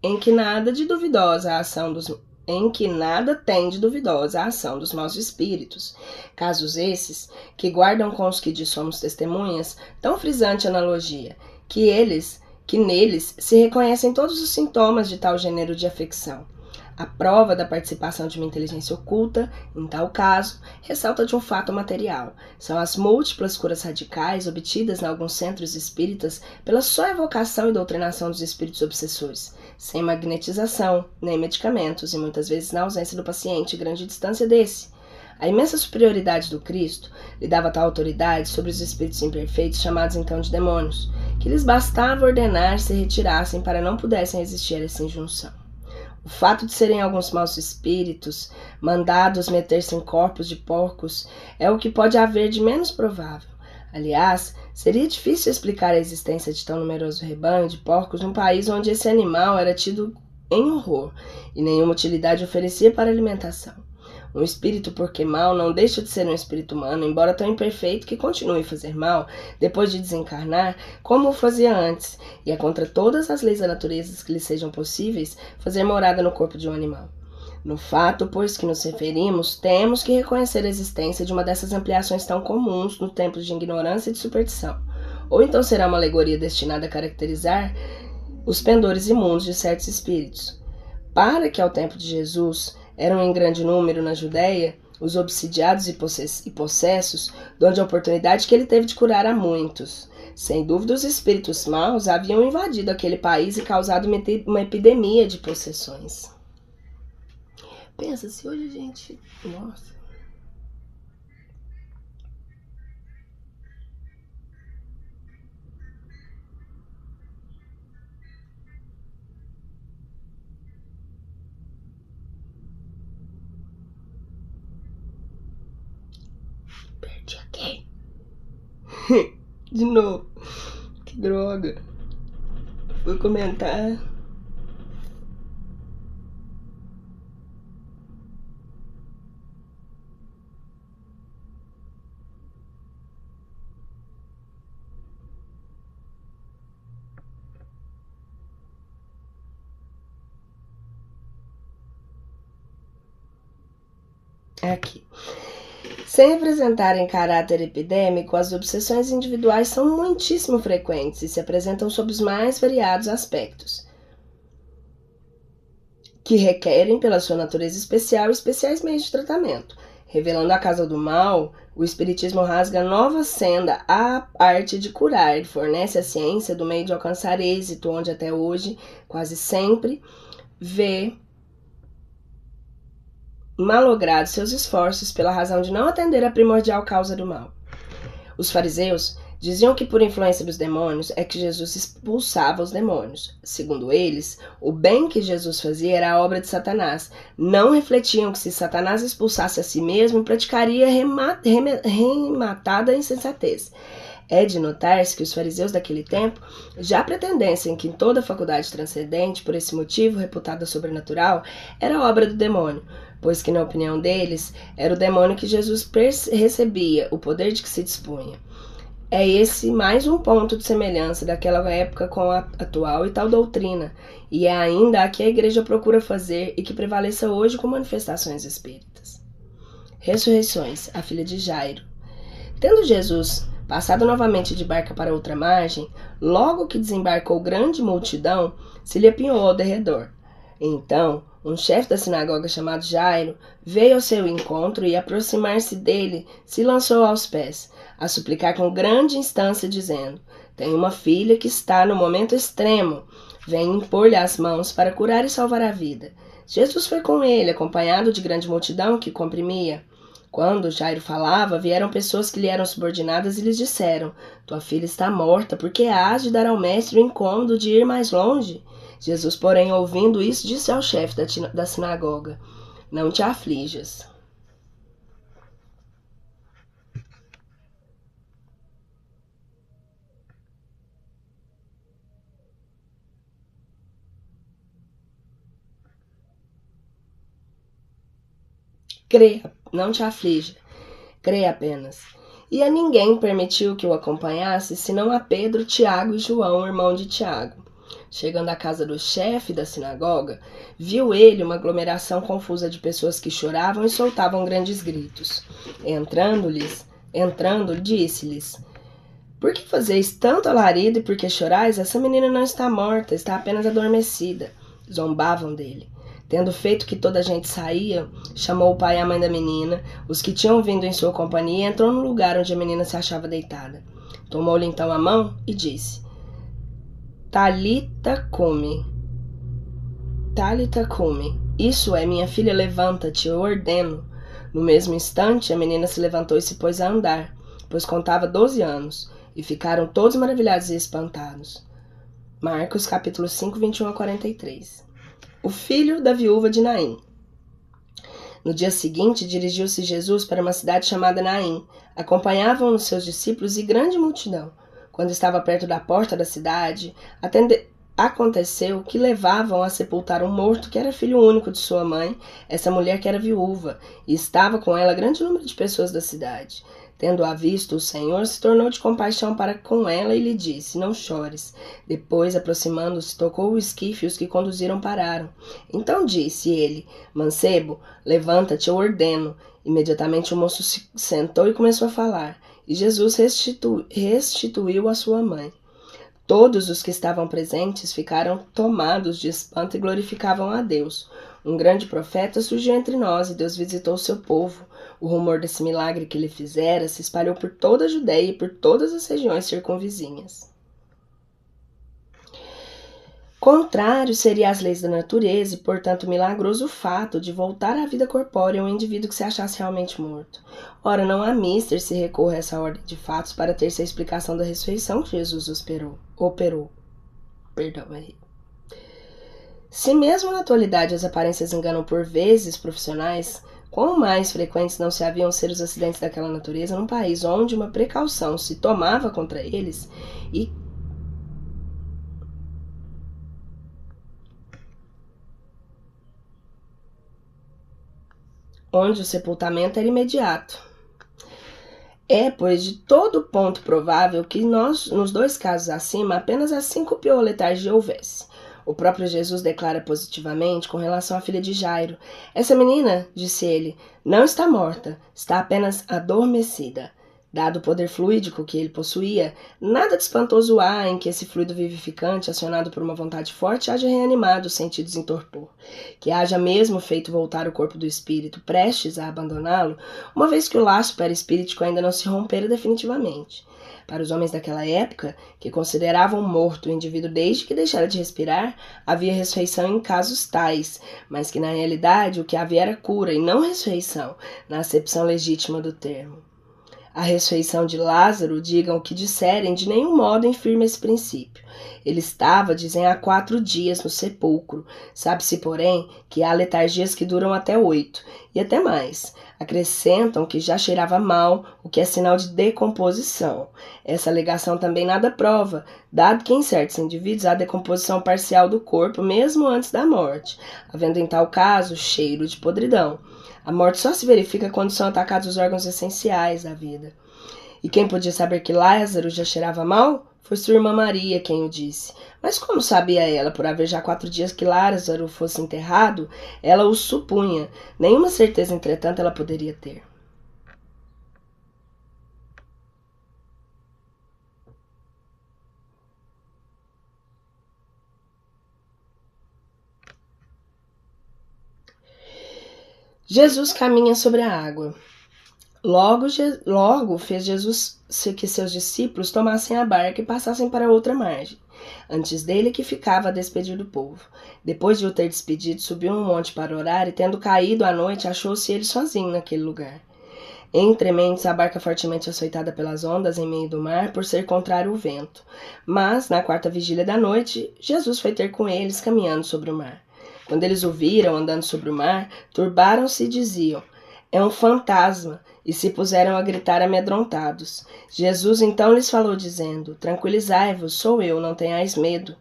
em que nada tem de duvidosa a ação dos maus espíritos. Casos esses, que guardam com os que de somos testemunhas, tão frisante analogia, que neles se reconhecem todos os sintomas de tal gênero de afecção. A prova da participação de uma inteligência oculta, em tal caso, ressalta de um fato material. São as múltiplas curas radicais obtidas em alguns centros espíritas pela só evocação e doutrinação dos espíritos obsessores, sem magnetização, nem medicamentos, e muitas vezes na ausência do paciente, grande distância desse. A imensa superioridade do Cristo lhe dava tal autoridade sobre os espíritos imperfeitos, chamados então de demônios, que lhes bastava ordenar se retirassem para não pudessem resistir a essa injunção. O fato de serem alguns maus espíritos mandados meter-se em corpos de porcos é o que pode haver de menos provável. Aliás, seria difícil explicar a existência de tão numeroso rebanho de porcos num país onde esse animal era tido em horror e nenhuma utilidade oferecia para alimentação. Um espírito, porque mau, não deixa de ser um espírito humano, embora tão imperfeito que continue a fazer mal, depois de desencarnar, como o fazia antes, e é contra todas as leis da natureza que lhe sejam possíveis fazer morada no corpo de um animal. No fato, pois, que nos referimos, temos que reconhecer a existência de uma dessas ampliações tão comuns nos tempos de ignorância e de superstição. Ou então será uma alegoria destinada a caracterizar os pendores imundos de certos espíritos. Para que ao tempo de Jesus eram em grande número na Judéia os obsidiados e possessos, donde a oportunidade que ele teve de curar a muitos. Sem dúvida, os espíritos maus haviam invadido aquele país e causado uma epidemia de possessões. Pensa, se hoje a gente... Nossa... Perdi aqui. De novo. Que droga. Fui comentar. Aqui. Sem apresentarem caráter epidêmico, as obsessões individuais são muitíssimo frequentes e se apresentam sob os mais variados aspectos, que requerem, pela sua natureza especial, especiais meios de tratamento. Revelando a causa do mal, o Espiritismo rasga nova senda à arte de curar e fornece a ciência do meio de alcançar êxito, onde até hoje, quase sempre, vê malogrados seus esforços pela razão de não atender à primordial causa do mal. Os fariseus diziam que por influência dos demônios é que Jesus expulsava os demônios. Segundo eles, o bem que Jesus fazia era a obra de Satanás. Não refletiam que se Satanás expulsasse a si mesmo, praticaria rematada insensatez. É de notar-se que os fariseus daquele tempo já pretendessem que toda faculdade transcendente, por esse motivo reputada sobrenatural, era obra do demônio, pois que, na opinião deles, era o demônio que Jesus recebia, o poder de que se dispunha. É esse mais um ponto de semelhança daquela época com a atual e tal doutrina, e é ainda a que a Igreja procura fazer e que prevaleça hoje com manifestações espíritas. Ressurreições, a filha de Jairo. Tendo Jesus passado novamente de barca para outra margem, logo que desembarcou grande multidão, se lhe apinhou ao derredor. Então, um chefe da sinagoga chamado Jairo veio ao seu encontro e, aproximar-se dele, se lançou aos pés, a suplicar com grande instância, dizendo: tenho uma filha que está no momento extremo, vem impor-lhe as mãos para curar e salvar a vida. Jesus foi com ele, acompanhado de grande multidão que o comprimia. Quando Jairo falava, vieram pessoas que lhe eram subordinadas e lhes disseram: tua filha está morta, porque hás de dar ao mestre o incômodo de ir mais longe? Jesus, porém, ouvindo isso, disse ao chefe da sinagoga: não te aflijas. Creia, não te aflija, creia apenas. E a ninguém permitiu que o acompanhasse, senão a Pedro, Tiago e João, irmão de Tiago. Chegando à casa do chefe da sinagoga, viu ele uma aglomeração confusa de pessoas que choravam e soltavam grandes gritos. Entrando, disse-lhes: por que fazeis tanto alarido e por que chorais? Essa menina não está morta, está apenas adormecida. Zombavam dele. Tendo feito que toda a gente saía, chamou o pai e a mãe da menina, os que tinham vindo em sua companhia, e entrou no lugar onde a menina se achava deitada. Tomou-lhe então a mão e disse: Talita cumi. Talita cumi. Isso é, minha filha, levanta-te, eu ordeno. No mesmo instante, a menina se levantou e se pôs a andar, pois contava 12 anos, e ficaram todos maravilhados e espantados. Marcos, capítulo 5, 21 a 43. O filho da viúva de Naim. No dia seguinte, dirigiu-se Jesus para uma cidade chamada Naim. Acompanhavam-no seus discípulos e grande multidão. Quando estava perto da porta da cidade, aconteceu que levavam a sepultar um morto que era filho único de sua mãe, essa mulher que era viúva, e estava com ela grande número de pessoas da cidade. Tendo-a visto, o Senhor se tornou de compaixão para com ela e lhe disse: não chores. Depois, aproximando-se, tocou o esquife e os que conduziram pararam. Então disse ele: mancebo, levanta-te, eu ordeno. Imediatamente o moço se sentou e começou a falar, e Jesus restituiu a sua mãe. Todos os que estavam presentes ficaram tomados de espanto e glorificavam a Deus. Um grande profeta surgiu entre nós e Deus visitou o seu povo. O rumor desse milagre que ele fizera se espalhou por toda a Judéia e por todas as regiões circunvizinhas. Contrário seria às leis da natureza e, portanto, milagroso o fato de voltar à vida corpórea um indivíduo que se achasse realmente morto. Ora, não há mister se recorre a essa ordem de fatos para ter-se a explicação da ressurreição que Jesus operou. Se mesmo na atualidade as aparências enganam por vezes profissionais, quão mais frequentes não se haviam ser os acidentes daquela natureza num país onde uma precaução se tomava contra eles e onde o sepultamento era imediato. É, pois, de todo ponto provável que nos dois casos acima apenas a síncope ou letargia houvesse. O próprio Jesus declara positivamente com relação à filha de Jairo. Essa menina, disse ele, não está morta, está apenas adormecida. Dado o poder fluídico que ele possuía, nada de espantoso há em que esse fluido vivificante, acionado por uma vontade forte, haja reanimado os sentidos em torpor, que haja mesmo feito voltar o corpo do espírito, prestes a abandoná-lo, uma vez que o laço perispíritico ainda não se rompera definitivamente. Para os homens daquela época, que consideravam morto o indivíduo desde que deixara de respirar, havia ressurreição em casos tais, mas que na realidade o que havia era cura e não ressurreição, na acepção legítima do termo. A ressurreição de Lázaro, digam o que disserem, de nenhum modo infirma esse princípio. Ele estava, dizem, há 4 dias no sepulcro. Sabe-se, porém, que há letargias que duram até 8, e até mais. Acrescentam que já cheirava mal, o que é sinal de decomposição. Essa alegação também nada prova, dado que em certos indivíduos há decomposição parcial do corpo, mesmo antes da morte, havendo em tal caso cheiro de podridão. A morte só se verifica quando são atacados os órgãos essenciais da vida. E quem podia saber que Lázaro já cheirava mal? Foi sua irmã Maria quem o disse. Mas como sabia ela, por haver já 4 dias que Lázaro fosse enterrado, ela o supunha. Nenhuma certeza, entretanto, ela poderia ter. Jesus caminha sobre a água. Logo fez Jesus que seus discípulos tomassem a barca e passassem para outra margem. Antes dele que ficava a despedir do povo. Depois de o ter despedido, subiu um monte para orar e, tendo caído à noite, achou-se ele sozinho naquele lugar. Entre mentes, a barca fortemente açoitada pelas ondas em meio do mar, por ser contrário ao vento. Mas, na 4ª vigília da noite, Jesus foi ter com eles, caminhando sobre o mar. Quando eles o viram andando sobre o mar, turbaram-se e diziam, é um fantasma, e se puseram a gritar amedrontados. Jesus então lhes falou, dizendo, tranquilizai-vos, sou eu, não tenhais medo.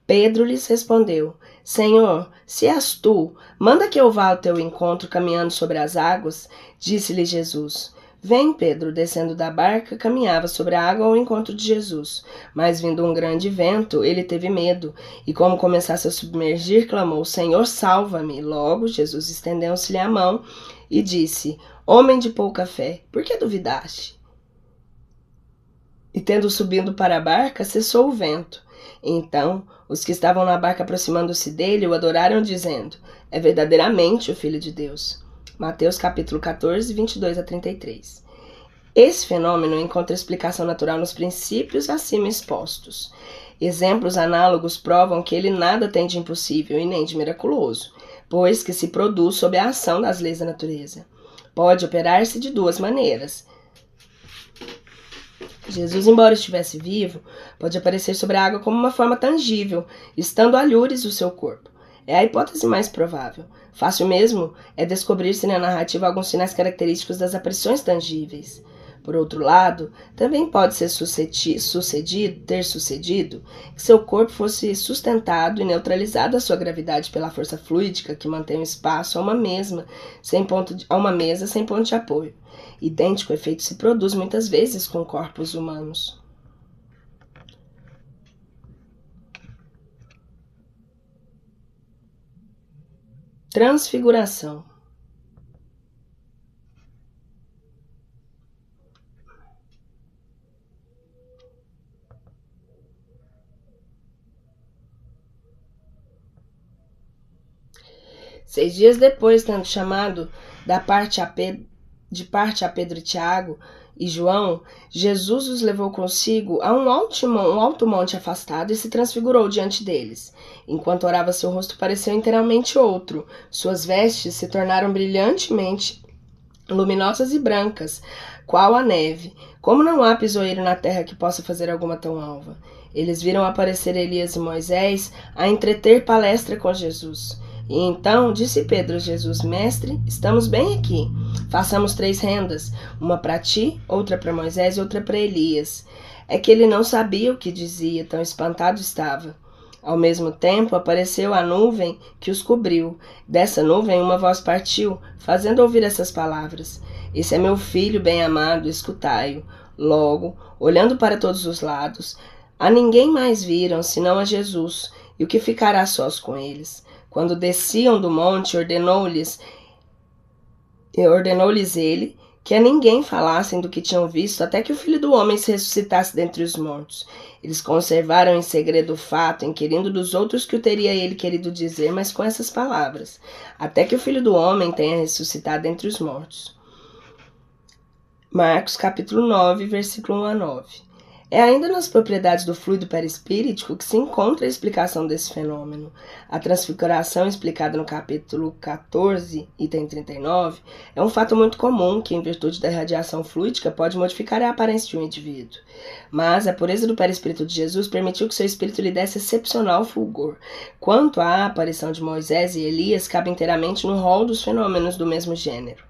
Pedro lhes respondeu, Senhor, se és tu, manda que eu vá ao teu encontro caminhando sobre as águas. Disse-lhe Jesus, vem, Pedro, descendo da barca, caminhava sobre a água ao encontro de Jesus. Mas vindo um grande vento, ele teve medo, e como começasse a submergir, clamou, Senhor, salva-me. Logo, Jesus estendeu-se-lhe a mão e disse, homem de pouca fé, por que duvidaste? E tendo subido para a barca, cessou o vento. Então, os que estavam na barca aproximando-se dele o adoraram, dizendo, é verdadeiramente o Filho de Deus. Mateus capítulo 14, 22 a 33. Esse fenômeno encontra explicação natural nos princípios acima expostos. Exemplos análogos provam que ele nada tem de impossível e nem de miraculoso, pois que se produz sob a ação das leis da natureza. Pode operar-se de 2 maneiras. Jesus, embora estivesse vivo, pode aparecer sobre a água como uma forma tangível, estando alhures o seu corpo. É a hipótese mais provável. Fácil mesmo é descobrir-se na narrativa alguns sinais característicos das aparições tangíveis. Por outro lado, também pode ter sucedido que seu corpo fosse sustentado e neutralizado a sua gravidade pela força fluídica que mantém o espaço a uma mesa sem ponto de apoio. Idêntico efeito se produz muitas vezes com corpos humanos. Transfiguração. Seis dias depois, tendo chamado de parte a Pedro e Tiago e João, Jesus os levou consigo a um alto monte afastado e se transfigurou diante deles. Enquanto orava, seu rosto pareceu inteiramente outro. Suas vestes se tornaram brilhantemente luminosas e brancas, qual a neve. Como não há pisoeiro na terra que possa fazer alguma tão alva. Eles viram aparecer Elias e Moisés a entreter palestra com Jesus. E então disse Pedro a Jesus, Mestre, estamos bem aqui. Façamos 3 rendas, uma para ti, outra para Moisés e outra para Elias. É que ele não sabia o que dizia, tão espantado estava. Ao mesmo tempo apareceu a nuvem que os cobriu. Dessa nuvem uma voz partiu, fazendo ouvir essas palavras. Esse é meu filho bem-amado, escutai-o. Logo, olhando para todos os lados, a ninguém mais viram, senão a Jesus, e o que ficará sós com eles? Quando desciam do monte, ordenou-lhes ele que a ninguém falassem do que tinham visto, até que o Filho do Homem se ressuscitasse dentre os mortos. Eles conservaram em segredo o fato, inquirindo dos outros que o teria ele querido dizer, mas com essas palavras: até que o Filho do Homem tenha ressuscitado dentre os mortos. Marcos capítulo 9, versículo 1 a 9. É ainda nas propriedades do fluido perispíritico que se encontra a explicação desse fenômeno. A transfiguração, explicada no capítulo 14, item 39, é um fato muito comum que, em virtude da irradiação fluídica, pode modificar a aparência de um indivíduo. Mas a pureza do perispírito de Jesus permitiu que seu espírito lhe desse excepcional fulgor. Quanto à aparição de Moisés e Elias, cabe inteiramente no rol dos fenômenos do mesmo gênero.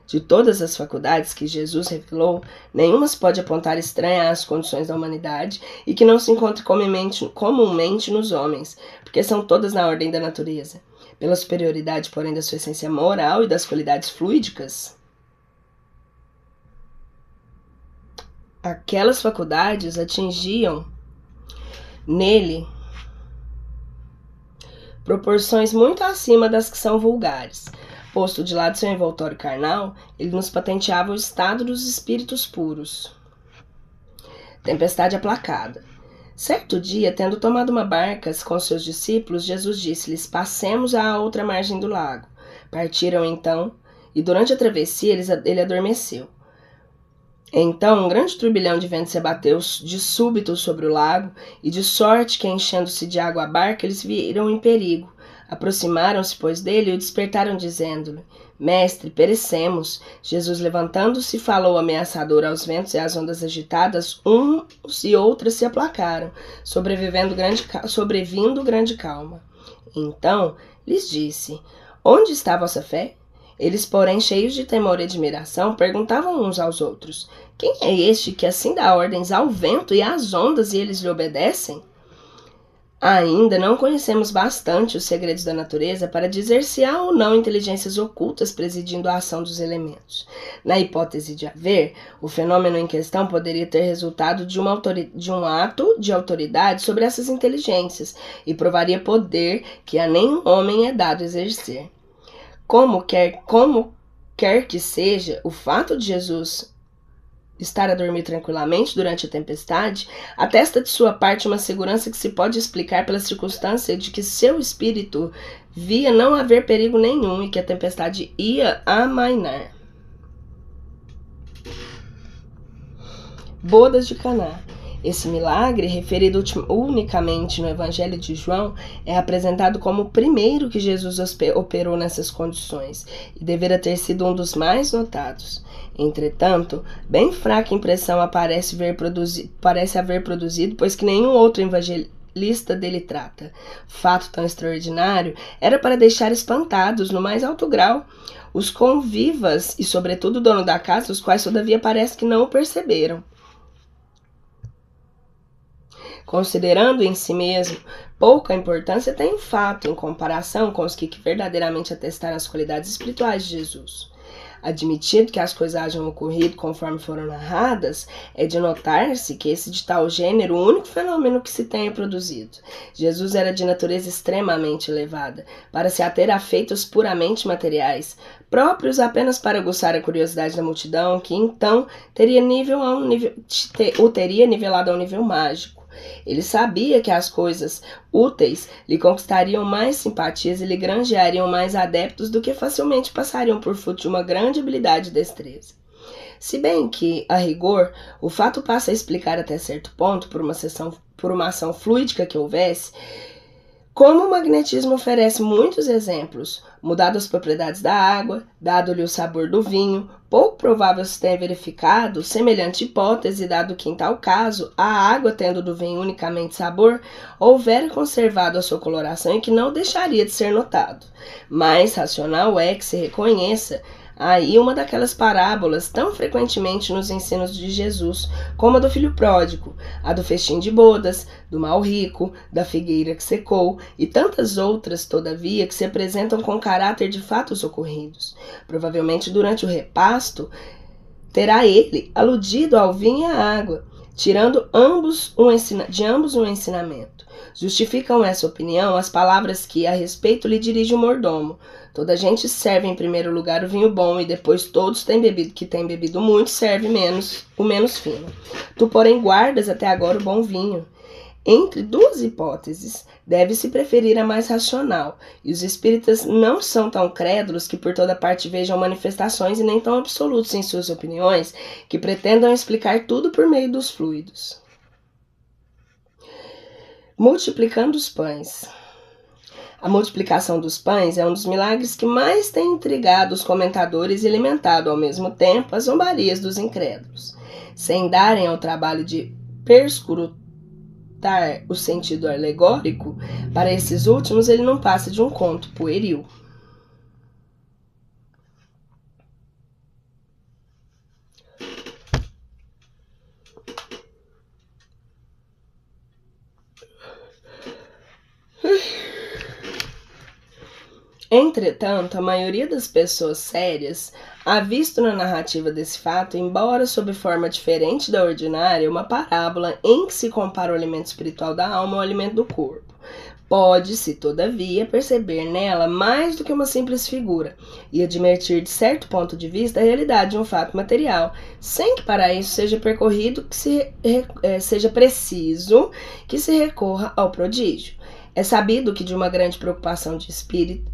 De todas as faculdades que Jesus revelou, nenhuma se pode apontar estranha às condições da humanidade e que não se encontre comumente nos homens, porque são todas na ordem da natureza. Pela superioridade, porém, da sua essência moral e das qualidades fluídicas, aquelas faculdades atingiam nele proporções muito acima das que são vulgares. Posto de lado seu envoltório carnal, ele nos patenteava o estado dos espíritos puros. Tempestade aplacada. Certo dia, tendo tomado uma barca com seus discípulos, Jesus disse-lhes: passemos à outra margem do lago. Partiram então, e durante a travessia ele adormeceu. Então um grande turbilhão de vento se abateu de súbito sobre o lago, e de sorte que, enchendo-se de água a barca, eles viram em perigo. Aproximaram-se, pois, dele e o despertaram, dizendo-lhe: Mestre, perecemos. Jesus, levantando-se, falou ameaçador aos ventos e às ondas agitadas, uns e outras se aplacaram, sobrevindo grande calma. Então lhes disse: Onde está a vossa fé? Eles, porém, cheios de temor e admiração, perguntavam uns aos outros: Quem é este que assim dá ordens ao vento e às ondas e eles lhe obedecem? Ainda não conhecemos bastante os segredos da natureza para dizer se há ou não inteligências ocultas presidindo a ação dos elementos. Na hipótese de haver, o fenômeno em questão poderia ter resultado de um ato de autoridade sobre essas inteligências e provaria poder que a nenhum homem é dado exercer. Como quer que seja, o fato de Jesus estar a dormir tranquilamente durante a tempestade atesta de sua parte uma segurança que se pode explicar pela circunstância de que seu espírito via não haver perigo nenhum e que a tempestade ia amainar. Bodas de Caná. Esse milagre, referido unicamente no Evangelho de João, é apresentado como o primeiro que Jesus operou nessas condições e deverá ter sido um dos mais notados. Entretanto, bem fraca impressão parece haver produzido, pois que nenhum outro evangelista dele trata. Fato tão extraordinário era para deixar espantados no mais alto grau os convivas e, sobretudo, o dono da casa, os quais, todavia, parece que não o perceberam. Considerando em si mesmo pouca importância, tem o fato em comparação com os que verdadeiramente atestaram as qualidades espirituais de Jesus. Admitido que as coisas hajam ocorrido conforme foram narradas, é de notar-se que esse de tal gênero, o único fenômeno que se tenha produzido. Jesus era de natureza extremamente elevada, para se ater a feitos puramente materiais, próprios apenas para aguçar a curiosidade da multidão, que então o teria nivelado a um nível mágico. Ele sabia que as coisas úteis lhe conquistariam mais simpatias e lhe granjeariam mais adeptos do que facilmente passariam por fruto de uma grande habilidade e destreza. Se bem que, a rigor, o fato passa a explicar até certo ponto, por uma ação fluídica que houvesse, como o magnetismo oferece muitos exemplos, mudado as propriedades da água, dado-lhe o sabor do vinho, pouco provável se tenha verificado semelhante hipótese, dado que, em tal caso, a água, tendo do vinho unicamente sabor, houvera conservado a sua coloração e que não deixaria de ser notado. Mais racional é que se reconheça aí uma daquelas parábolas tão frequentemente nos ensinos de Jesus, como a do filho pródigo, a do festim de bodas, do mal rico, da figueira que secou e tantas outras, todavia, que se apresentam com caráter de fatos ocorridos. Provavelmente durante o repasto terá ele aludido ao vinho e à água, tirando de ambos um ensinamento. Justificam essa opinião as palavras que a respeito lhe dirige o mordomo. Toda gente serve em primeiro lugar o vinho bom, e depois todos que têm bebido muito serve o menos fino. Tu, porém, guardas até agora o bom vinho. Entre duas hipóteses, deve-se preferir a mais racional, e os espíritas não são tão crédulos que por toda parte vejam manifestações e nem tão absolutos em suas opiniões que pretendam explicar tudo por meio dos fluidos. Multiplicando os pães. A multiplicação dos pães é um dos milagres que mais tem intrigado os comentadores e alimentado ao mesmo tempo as zombarias dos incrédulos. Sem darem ao trabalho de perscrutar o sentido alegórico, para esses últimos ele não passa de um conto pueril. Entretanto, a maioria das pessoas sérias há visto na narrativa desse fato, embora sob forma diferente da ordinária, uma parábola em que se compara o alimento espiritual da alma ao alimento do corpo. Pode-se, todavia, perceber nela mais do que uma simples figura e admitir, de certo ponto de vista, a realidade de um fato material, sem que para isso seja seja preciso que se recorra ao prodígio. É sabido que uma grande preocupação de espírito,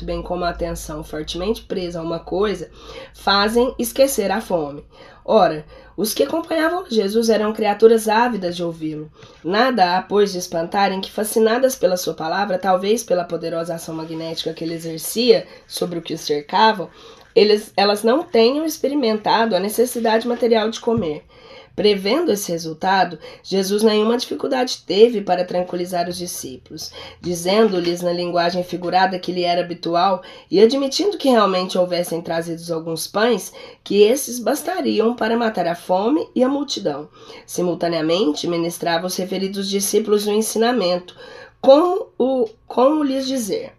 bem como a atenção fortemente presa a uma coisa, fazem esquecer a fome. Ora, os que acompanhavam Jesus eram criaturas ávidas de ouvi-lo. Nada há, pois, de espantarem que, fascinadas pela sua palavra, talvez pela poderosa ação magnética que ele exercia sobre o que os cercavam, elas não tenham experimentado a necessidade material de comer. Prevendo esse resultado, Jesus nenhuma dificuldade teve para tranquilizar os discípulos, dizendo-lhes na linguagem figurada que lhe era habitual e admitindo que realmente houvessem trazido alguns pães, que esses bastariam para matar a fome e a multidão. Simultaneamente, ministrava aos referidos discípulos o ensinamento, como lhes dizer: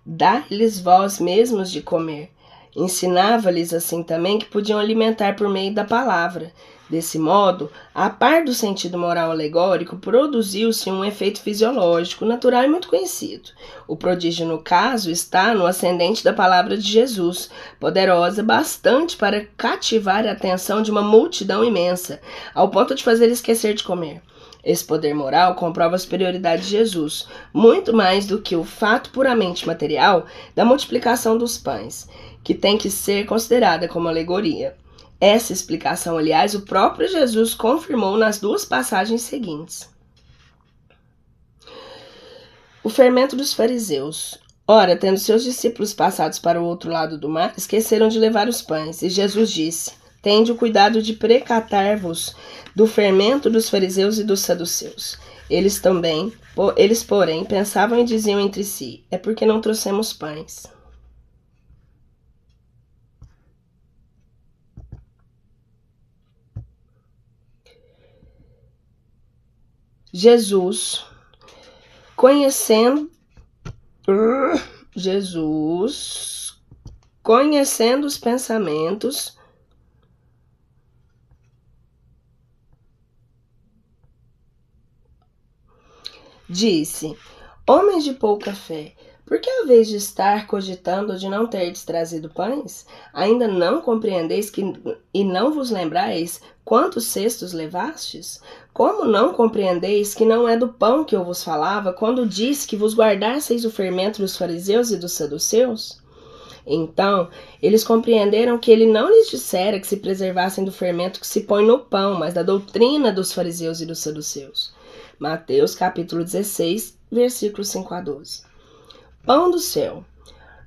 dá-lhes vós mesmos de comer. Ensinava-lhes assim também que podiam alimentar por meio da palavra. Desse modo, a par do sentido moral alegórico, produziu-se um efeito fisiológico, natural e muito conhecido. O prodígio, no caso, está no ascendente da palavra de Jesus, poderosa bastante para cativar a atenção de uma multidão imensa, ao ponto de fazer esquecer de comer. Esse poder moral comprova a superioridade de Jesus, muito mais do que o fato puramente material da multiplicação dos pães, que tem que ser considerada como alegoria. Essa explicação, aliás, o próprio Jesus confirmou nas duas passagens seguintes. O fermento dos fariseus. Ora, tendo seus discípulos passados para o outro lado do mar, esqueceram de levar os pães, e Jesus disse: tende o cuidado de precatar-vos do fermento dos fariseus e dos saduceus. Eles, porém, pensavam e diziam entre si: é porque não trouxemos pães. Jesus, conhecendo os pensamentos, disse: homens de pouca fé, por que a vez de estar cogitando de não terdes trazido pães? Ainda não compreendeis e não vos lembrais quantos cestos levastes? Como não compreendeis que não é do pão que eu vos falava, quando disse que vos guardasseis o fermento dos fariseus e dos saduceus? Então, eles compreenderam que ele não lhes dissera que se preservassem do fermento que se põe no pão, mas da doutrina dos fariseus e dos saduceus. Mateus capítulo 16, versículos 5 a 12. Pão do céu.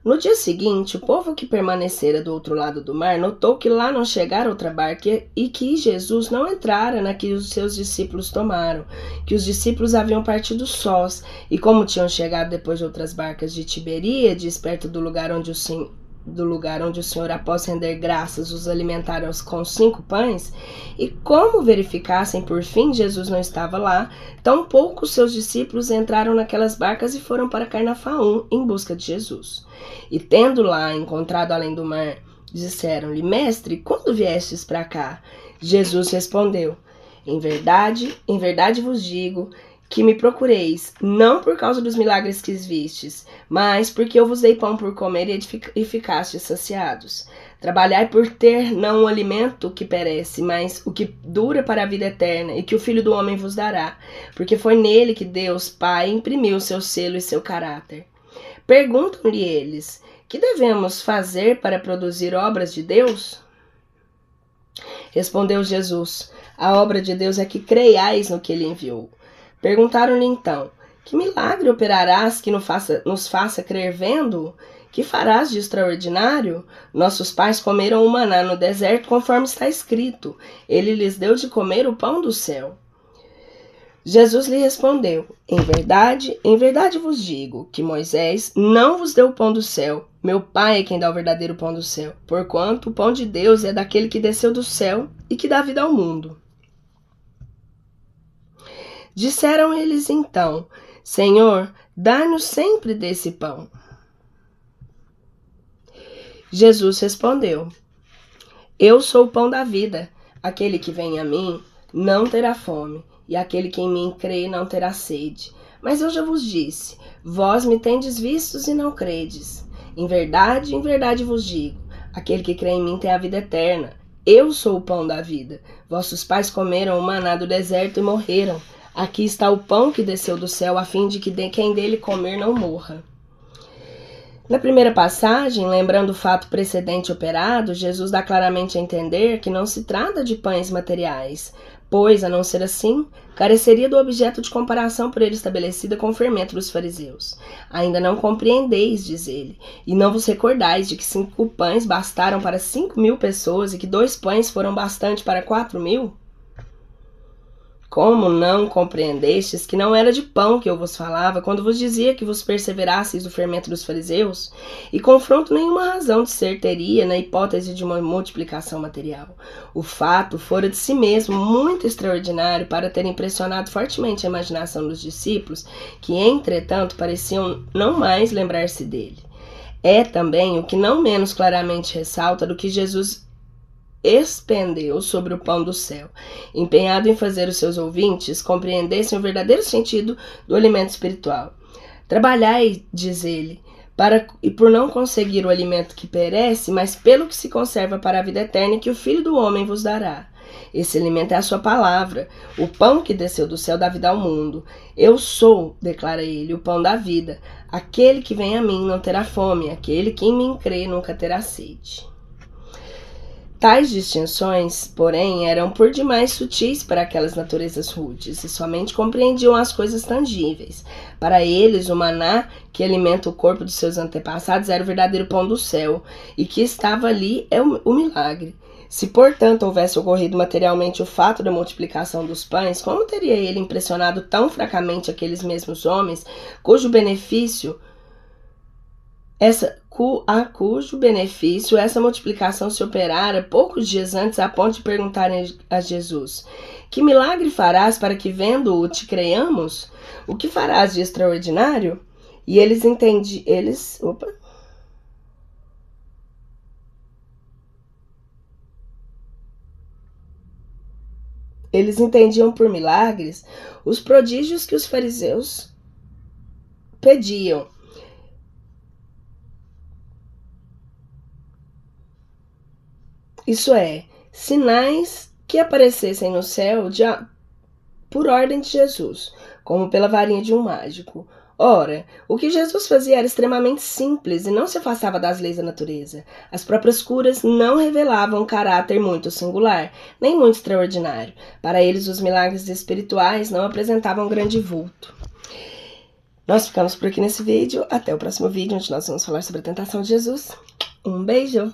No dia seguinte, o povo que permanecera do outro lado do mar notou que lá não chegara outra barca e que Jesus não entrara na que os seus discípulos tomaram, que os discípulos haviam partido sós, e como tinham chegado depois de outras barcas de Tiberíades, perto do lugar onde o Senhor, após render graças, os alimentaram com 5 pães, e como verificassem por fim Jesus não estava lá, tampouco seus discípulos entraram naquelas barcas e foram para Cafarnaum em busca de Jesus. E tendo lá encontrado além do mar Disseram-lhe: Mestre, quando viestes para cá? Jesus respondeu: em verdade vos digo que me procureis, não por causa dos milagres que vistes, mas porque eu vos dei pão por comer e ficastes saciados. Trabalhai por ter não o alimento que perece, mas o que dura para a vida eterna, e que o Filho do Homem vos dará, porque foi nele que Deus, Pai, imprimiu seu selo e seu caráter. Perguntam-lhe eles: que devemos fazer para produzir obras de Deus? Respondeu Jesus: a obra de Deus é que creiais no que ele enviou. Perguntaram-lhe então: que milagre operarás que nos faça crer vendo-o? Que farás de extraordinário? Nossos pais comeram o maná no deserto, conforme está escrito: ele lhes deu de comer o pão do céu. Jesus lhe respondeu: em verdade vos digo que Moisés não vos deu o pão do céu. Meu Pai é quem dá o verdadeiro pão do céu, porquanto o pão de Deus é daquele que desceu do céu e que dá vida ao mundo. Disseram eles então: Senhor, dá-nos sempre desse pão. Jesus respondeu: eu sou o pão da vida. Aquele que vem a mim não terá fome, e aquele que em mim crê não terá sede. Mas eu já vos disse: vós me tendes vistos e não credes. Em verdade vos digo: aquele que crê em mim tem a vida eterna. Eu sou o pão da vida. Vossos pais comeram o maná do deserto e morreram. Aqui está o pão que desceu do céu, a fim de que quem dele comer não morra. Na primeira passagem, lembrando o fato precedente operado, Jesus dá claramente a entender que não se trata de pães materiais, pois, a não ser assim, careceria do objeto de comparação por ele estabelecida com o fermento dos fariseus. Ainda não compreendeis, diz ele, e não vos recordais de que 5 pães bastaram para 5.000 pessoas e que 2 pães foram bastante para 4.000? Como não compreendestes que não era de pão que eu vos falava, quando vos dizia que vos perseverasseis do fermento dos fariseus? E confronto nenhuma razão de ser teria na hipótese de uma multiplicação material. O fato fora de si mesmo muito extraordinário para ter impressionado fortemente a imaginação dos discípulos, que, entretanto, pareciam não mais lembrar-se dele. É também o que não menos claramente ressalta do que Jesus expendeu sobre o pão do céu, empenhado em fazer os seus ouvintes compreendessem o verdadeiro sentido do alimento espiritual. Trabalhai, diz ele, por não conseguir o alimento que perece, mas pelo que se conserva para a vida eterna, que o Filho do Homem vos dará. Esse alimento é a sua palavra, o pão que desceu do céu dá vida ao mundo. Eu sou, declara ele, o pão da vida. Aquele que vem a mim não terá fome, aquele que em mim crê nunca terá sede. Tais distinções, porém, eram por demais sutis para aquelas naturezas rudes e somente compreendiam as coisas tangíveis. Para eles, o maná que alimenta o corpo dos seus antepassados era o verdadeiro pão do céu, e que estava ali é o milagre. Se, portanto, houvesse ocorrido materialmente o fato da multiplicação dos pães, como teria ele impressionado tão fracamente aqueles mesmos homens, cujo benefício essa multiplicação se operara poucos dias antes, a ponto de perguntarem a Jesus: que milagre farás para que, vendo-o, te creiamos? O que farás de extraordinário? E eles entendiam por milagres os prodígios que os fariseus pediam. Isso é, sinais que aparecessem no céu por ordem de Jesus, como pela varinha de um mágico. Ora, o que Jesus fazia era extremamente simples e não se afastava das leis da natureza. As próprias curas não revelavam um caráter muito singular, nem muito extraordinário. Para eles, os milagres espirituais não apresentavam grande vulto. Nós ficamos por aqui nesse vídeo. Até o próximo vídeo, onde nós vamos falar sobre a tentação de Jesus. Um beijo!